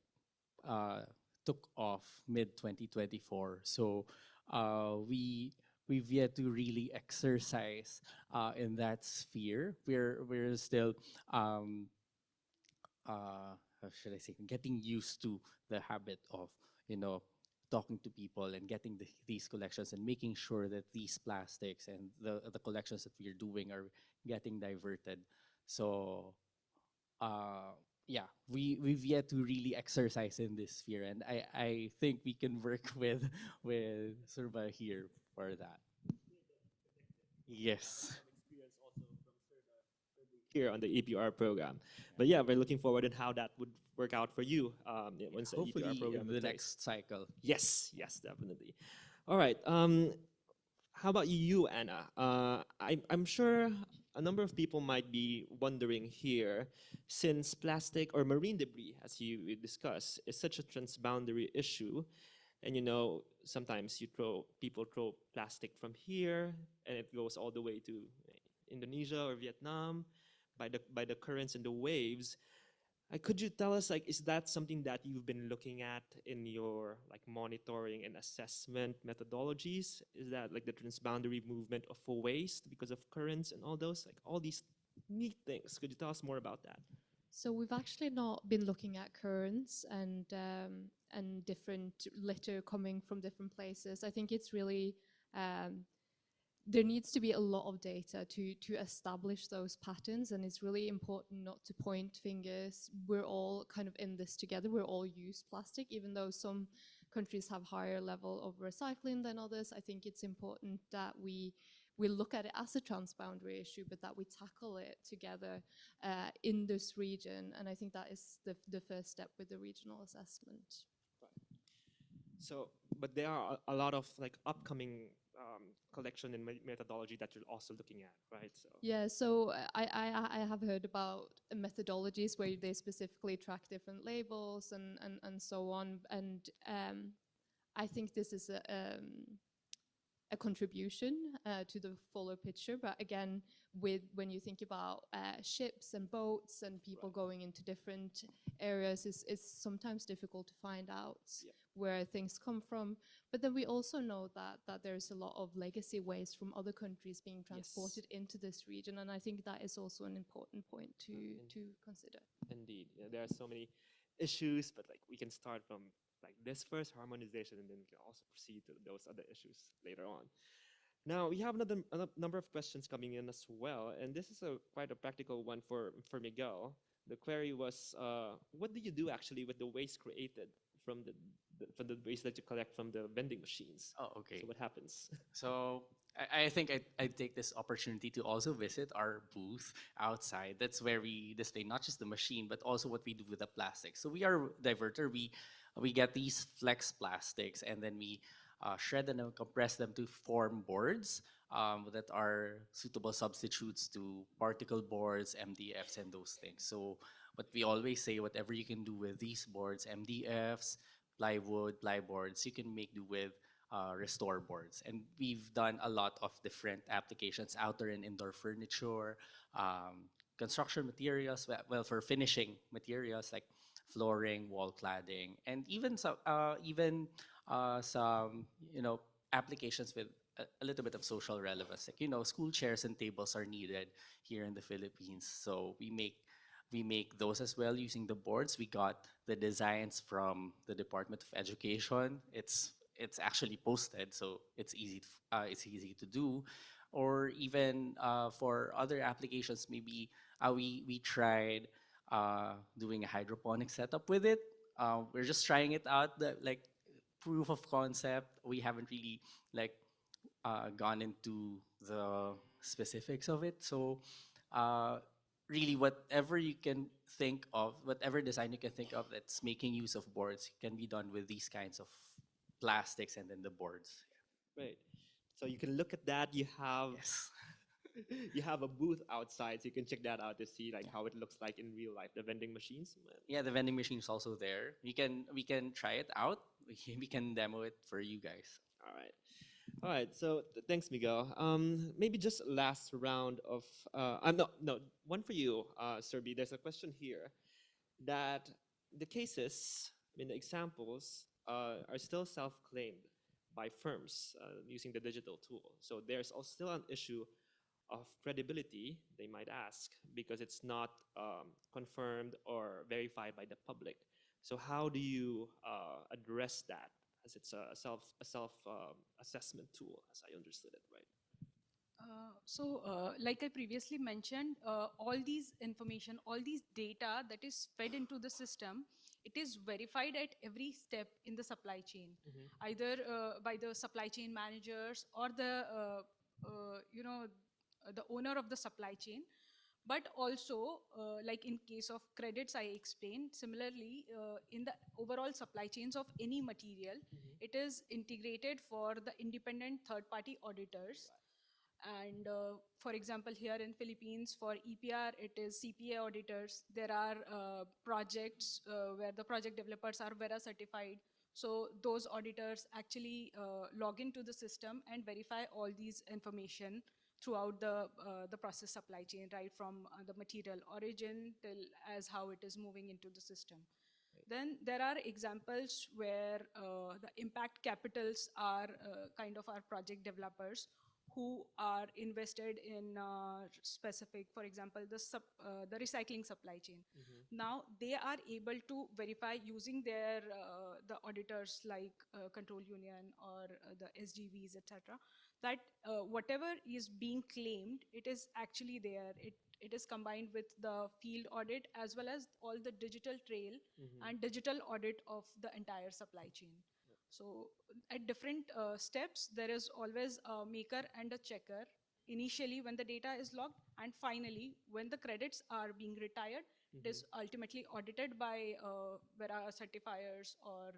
took off mid 2024. So we've yet to really exercise in that sphere. We're still how should I say, getting used to the habit of, you know, talking to people and getting these collections and making sure that these plastics and the collections that we're doing are getting diverted. So yeah, we've yet to really exercise in this sphere, and I think we can work with Surba here for that. Yes. Here on the EPR program. But yeah, we're looking forward and how that would work out for you once the EPR Hopefully program in is the in place. next cycle. Yes, yes, definitely. All right. How about you, Anna? I'm sure a number of people might be wondering here, since plastic or marine debris, as you discussed, is such a transboundary issue, and sometimes people throw plastic from here, and it goes all the way to Indonesia or Vietnam by the currents and the waves. Could you tell us, like, is that something that you've been looking at in your like monitoring and assessment methodologies? Is that like the transboundary movement of waste because of currents and all those, like all these neat things? Could you tell us more about that? So we've actually not been looking at currents and different litter coming from different places. I think it's really there needs to be a lot of data to establish those patterns, and it's really important not to point fingers. We're all kind of in this together. We're all use plastic, even though some countries have higher level of recycling than others. I think it's important that we look at it as a transboundary issue, but that we tackle it together in this region. And I think that is the first step with the regional assessment. So, but there are a lot of like upcoming collection and methodology that you're also looking at, right? So Yeah, so I have heard about methodologies where they specifically track different labels and so on. And I think this is a contribution to the fuller picture. But again, when you think about ships and boats and people Right. going into different areas, it's sometimes difficult to find out Yep. where things come from. But then we also know that there's a lot of legacy waste from other countries being transported into this region, and I think that is also an important point to consider. Indeed, yeah, there are so many issues, but like we can start from like this first harmonization, and then we can also proceed to those other issues later on. Now we have another number of questions coming in as well, and this is a quite a practical one for Miguel. The query was, what do you do actually with the waste created from from the waste that you collect from the vending machines? Oh, So okay. what happens? So I think I'd take this opportunity to also visit our booth outside. That's where we display not just the machine, but also what we do with the plastic. So we are diverter. We get these flex plastics, and then we shred them and compress them to form boards that are suitable substitutes to particle boards, MDFs, and those things. So what we always say, whatever you can do with these boards, MDFs, plywood, plyboards, you can make do with restore boards. And we've done a lot of different applications, outdoor and indoor furniture, construction materials, well, for finishing materials like flooring, wall cladding, and even some applications with a little bit of social relevance. Like school chairs and tables are needed here in the Philippines, so we make those as well using the boards. We got the designs from the Department of Education. It's actually posted, so it's easy to do. Or even for other applications, maybe we tried doing a hydroponic setup with it. We're just trying it out, the like proof of concept. We haven't really like gone into the specifics of it. So uh, really, whatever you can think of, whatever design you can think of that's making use of boards can be done with these kinds of plastics and then the boards. Right. So you can look at that. You have Yes. you have a booth outside, so you can check that out to see like how it looks like in real life. The vending machines. Yeah, the vending machine is also there. We can try it out. We can demo it for you guys. All right. All right. So thanks, Miguel. Maybe just last round of no one for you, Serbi. There's a question here that the cases, I mean the examples, are still self-claimed by firms using the digital tool. So there's also still an issue of credibility, they might ask, because it's not confirmed or verified by the public. So how do you address that, as it's a self assessment tool, as I understood it, right? Like I previously mentioned, all these information, all these data that is fed into the system, it is verified at every step in the supply chain, either by the supply chain managers or the owner of the supply chain. But also, like in case of credits, I explained, similarly, in the overall supply chains of any material, it is integrated for the independent third-party auditors. And for example, here in Philippines, for EPR, it is CPA auditors. There are projects where the project developers are Vera certified. So those auditors actually log into the system and verify all these information throughout the process supply chain, right from the material origin till as how it is moving into the system. Then there are examples where the impact capitals are kind of our project developers who are invested in specific, for example, the recycling supply chain. Now they are able to verify using their the auditors like Control Union or the SGVs, etc. That whatever is being claimed, it is actually there. It is combined with the field audit as well as all the digital trail and digital audit of the entire supply chain. So at different steps, there is always a maker and a checker. Initially, when the data is logged, and finally, when the credits are being retired, it is ultimately audited by Vera certifiers or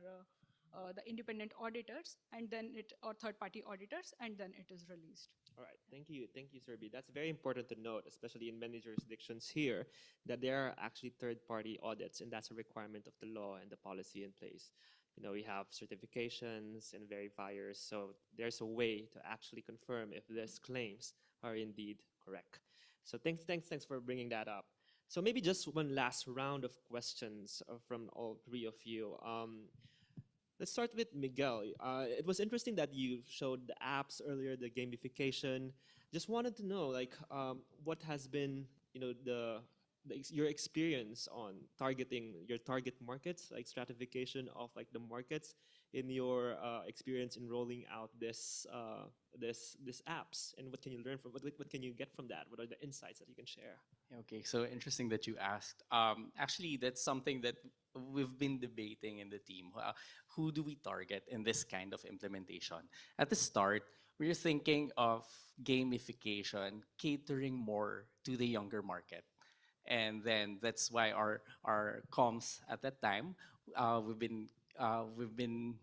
the independent auditors, and then it or third-party auditors, and then it is released. All right, thank you, Serbi. That's very important to note, especially in many jurisdictions here, that there are actually third-party audits, and that's a requirement of the law and the policy in place. You know, we have certifications and verifiers, so there's a way to actually confirm if these claims are indeed correct. So thanks for bringing that up. So maybe just one last round of questions from all three of you. Let's start with Miguel. It was interesting that you showed the apps earlier, the gamification. Just wanted to know, like, what has been, you know, your experience on targeting your target markets, like stratification of like the markets in your experience in rolling out this apps, and what can you learn from what can you get from that? What are the insights that you can share? Okay, so interesting that you asked. Actually, that's something that we've been debating in the team. Who do we target in this kind of implementation? At the start, we were thinking of gamification catering more to the younger market. And then that's why our comms at that time, we've been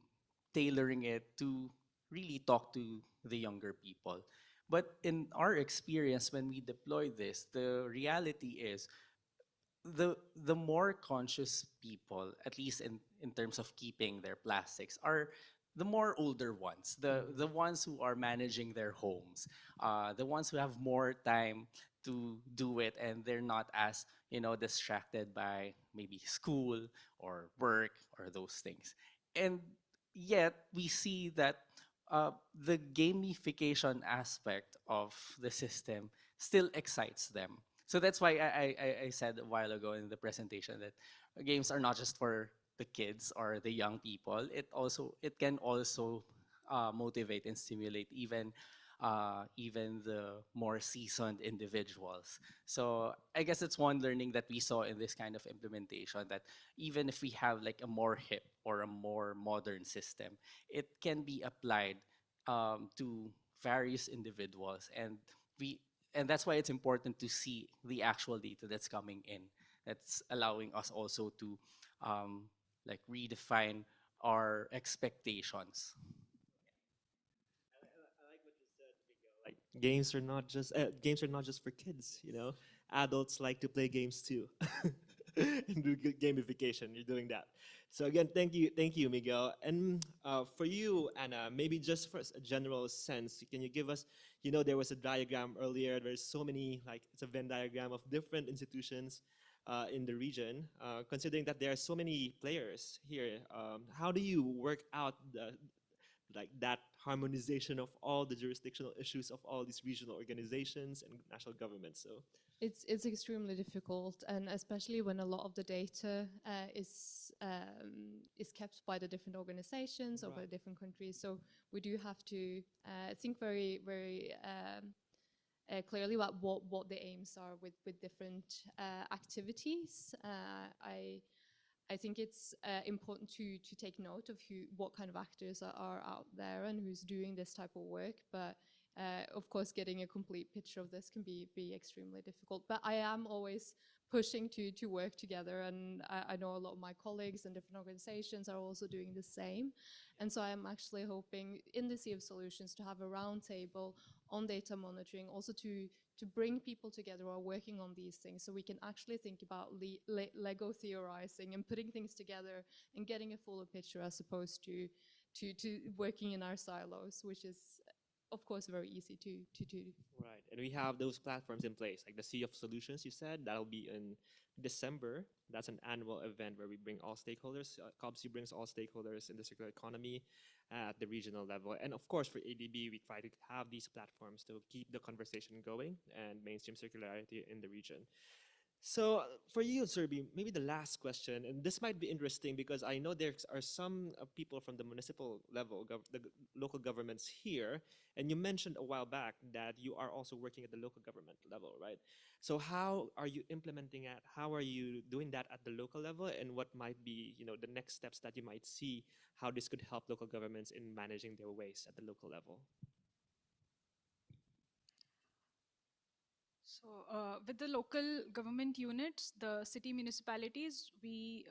tailoring it to really talk to the younger people. But in our experience, when we deploy this, the reality is the more conscious people, at least in terms of keeping their plastics, are the more older ones, the ones who are managing their homes, the ones who have more time to do it, and they're not as distracted by maybe school or work or those things. And yet we see that the gamification aspect of the system still excites them. So that's why I said a while ago in the presentation that games are not just for the kids or the young people. It can also motivate and stimulate even the more seasoned individuals. So I guess it's one learning that we saw in this kind of implementation, that even if we have like a more hip or a more modern system, it can be applied to various individuals, and that's why it's important to see the actual data that's coming in. That's allowing us also to like redefine our expectations. Like games are not just for kids. You know, adults like to play games too, and do good gamification. You're doing that. So again, thank you, Miguel. And for you, Anna, maybe just for a general sense, can you give us? You know, there was a diagram earlier. There's so many, like it's a Venn diagram of different institutions in the region. Considering that there are so many players here, how do you work out like that harmonization of all the jurisdictional issues of all these regional organizations and national governments? So it's extremely difficult, and especially when a lot of the data is kept by the different organizations or by different countries. So we do have to think very clearly about what the aims are with different activities. I think it's important to take note of what kind of actors are out there and who's doing this type of work. But of course, getting a complete picture of this can be extremely difficult. But I am always pushing to work together, and I know a lot of my colleagues and different organizations are also doing the same. And so I'm actually hoping in the Sea of Solutions to have a roundtable on data monitoring, also to bring people together who are working on these things, so we can actually think about Lego theorizing and putting things together and getting a fuller picture, as opposed to working in our silos, which is, of course, very easy to do. Right, and we have those platforms in place, like the Sea of Solutions you said, that'll be in December. That's an annual event where we bring all stakeholders. COBC brings all stakeholders in the circular economy at the regional level. And of course, for ADB, we try to have these platforms to keep the conversation going and mainstream circularity in the region. So for you, Serbi, maybe the last question, and this might be interesting because I know there are some people from the municipal level, local governments here, and you mentioned a while back that you are also working at the local government level, right? So how are you implementing it? How are you doing that at the local level, and what might be, the next steps that you might see, how this could help local governments in managing their waste at the local level? So, with the local government units, the city municipalities, we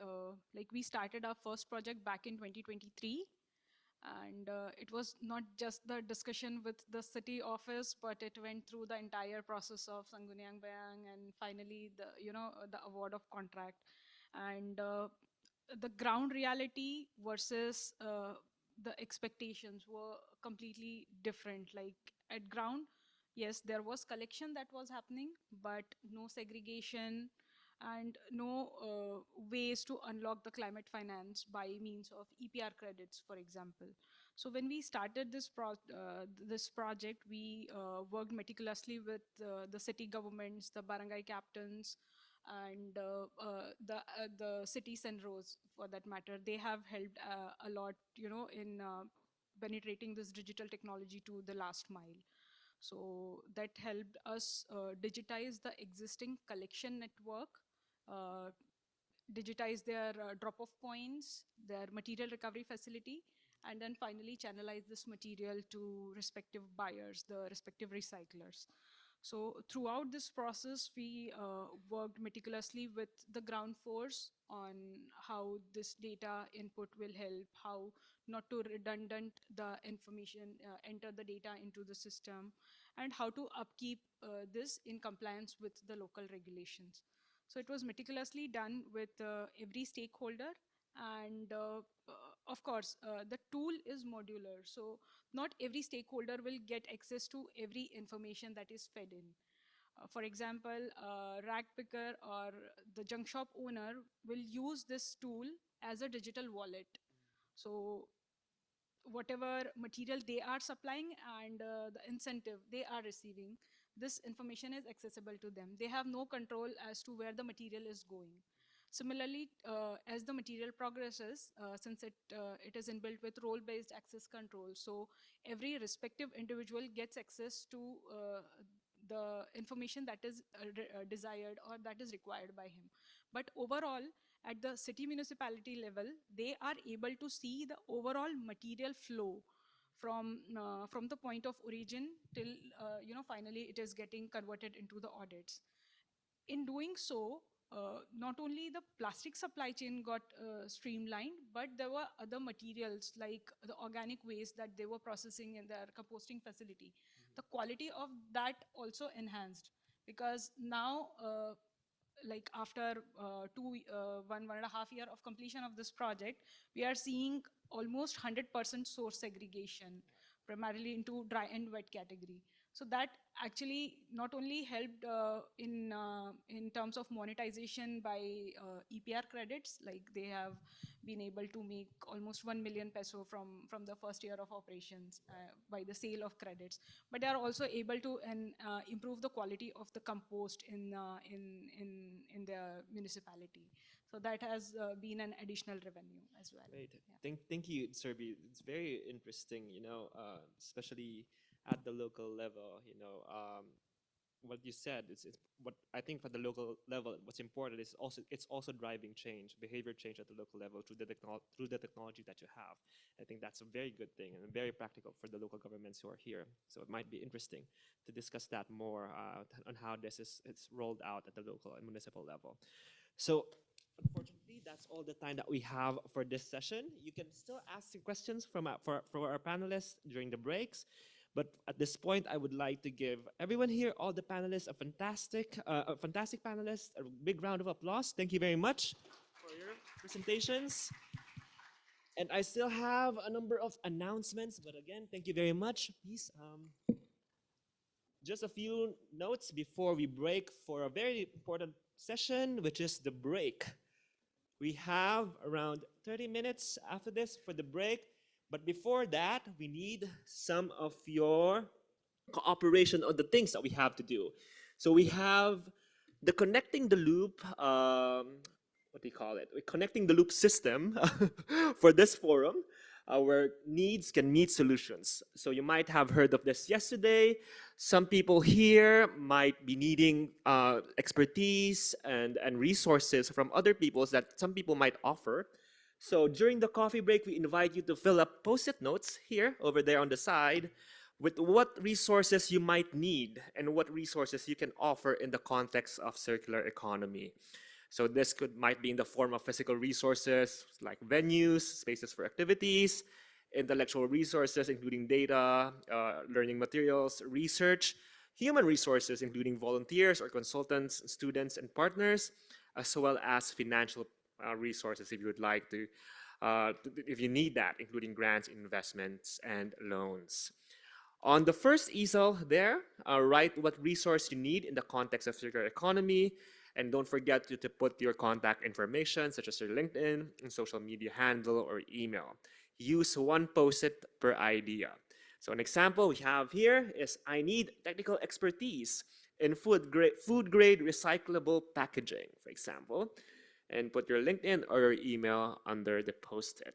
started our first project back in 2023, and it was not just the discussion with the city office, but it went through the entire process of Sangguniang Bayang, and finally the award of contract, and the ground reality versus the expectations were completely different. Like at ground, yes, there was collection that was happening, but no segregation and no ways to unlock the climate finance by means of EPR credits, for example. So when we started this project, we worked meticulously with the city governments, the barangay captains, and the city Senros, for that matter. They have helped a lot, in penetrating this digital technology to the last mile. So that helped us digitize the existing collection network, uh, digitize their drop-off points, their material recovery facility, and then finally channelize this material to respective buyers, the respective recyclers. So throughout this process, we worked meticulously with the ground force on how this data input will help, how not to redundant the information, enter the data into the system, and how to upkeep this in compliance with the local regulations. So it was meticulously done with every stakeholder. And of course, the tool is modular. So not every stakeholder will get access to every information that is fed in. For example, rag picker or the junk shop owner will use this tool as a digital wallet. So whatever material they are supplying and the incentive they are receiving, this information is accessible to them. They have no control as to where the material is going. Similarly, as the material progresses, since it is inbuilt with role-based access control, so every respective individual gets access to the information that is desired or that is required by him. But overall, at the city municipality level, they are able to see the overall material flow from the point of origin till finally it is getting converted into the audits. In doing so, not only the plastic supply chain got streamlined, but there were other materials like the organic waste that they were processing in their composting facility. The quality of that also enhanced, because now like after 1.5 year of completion of this project, we are seeing almost 100% source segregation, primarily into dry and wet category. So that actually not only helped in terms of monetization by EPR credits, like they have been able to make almost 1 million peso from the first year of operations by the sale of credits, but they are also able to improve the quality of the compost in the municipality. So that has been an additional revenue as well. Great. Yeah. Thank you, Serbi. It's very interesting, especially at the local level, what you said. It's what I think for the local level, what's important is it's also driving change, behavior change at the local level through the technology that you have. I think that's a very good thing and very practical for the local governments who are here. So it might be interesting to discuss that more on how it's rolled out at the local and municipal level. So unfortunately, that's all the time that we have for this session. You can still ask your questions for our panelists during the breaks. But at this point, I would like to give everyone here, all the panelists, a fantastic panelists, a big round of applause. Thank you very much for your presentations. And I still have a number of announcements, but again, thank you very much. Please, just a few notes before we break for a very important session, which is the break. We have around 30 minutes after this for the break. But before that, we need some of your cooperation on the things that we have to do. So we have the connecting the loop, what do you call it? We're connecting the loop system for this forum, where needs can meet solutions. So you might have heard of this yesterday. Some people here might be needing expertise and resources from other people that some people might offer. So during the coffee break, we invite you to fill up post-it notes here, over there on the side, with what resources you might need and what resources you can offer in the context of circular economy. So this might be in the form of physical resources like venues, spaces for activities, intellectual resources including data, learning materials, research, human resources including volunteers or consultants, students and partners, as well as financial resources if you would like to, if you need that, including grants, investments, and loans. On the first easel there, write what resource you need in the context of circular economy. And don't forget to put your contact information, such as your LinkedIn and social media handle or email. Use one post-it per idea. So an example we have here is, I need technical expertise in food grade recyclable packaging, for example. And put your LinkedIn or your email under the post-it.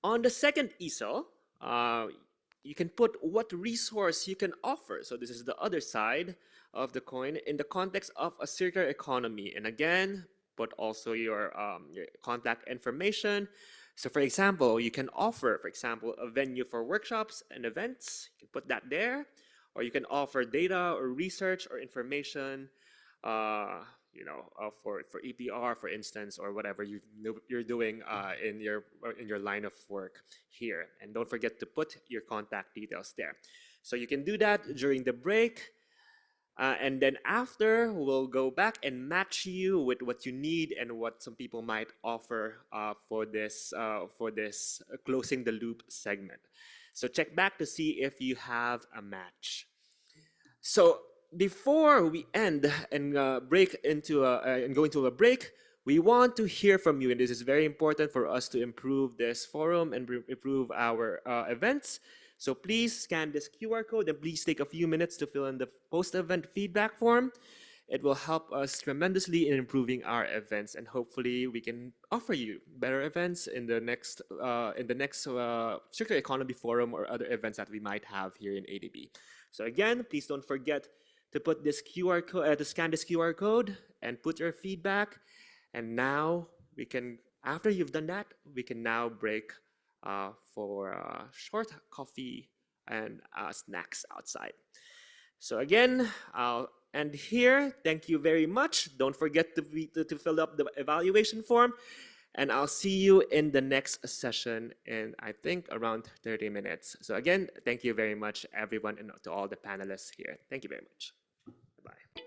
On the second easel, you can put what resource you can offer. So this is the other side of the coin in the context of a circular economy. And again, put also your contact information. So for example, you can offer, for example, a venue for workshops and events. You can put that there. Or you can offer data or research or information, for EPR, for instance, or whatever you're doing in your line of work here. And don't forget to put your contact details there. So you can do that during the break. And then after, we'll go back and match you with what you need and what some people might offer for this closing the loop segment. So check back to see if you have a match. So before we end and break into and go into a break, we want to hear from you, and this is very important for us to improve this forum and improve our events. So please scan this QR code and please take a few minutes to fill in the post-event feedback form. It will help us tremendously in improving our events, and hopefully we can offer you better events in the next circular economy forum or other events that we might have here in ADB. So again, please don't forget to put this QR code, to scan this QR code and put your feedback. And now we can, after you've done that, we can now break for a short coffee and snacks outside. So again, I'll end here. Thank you very much. Don't forget to fill up the evaluation form. And I'll see you in the next session in, I think, around 30 minutes. So again, thank you very much, everyone, and to all the panelists here. Thank you very much. Bye.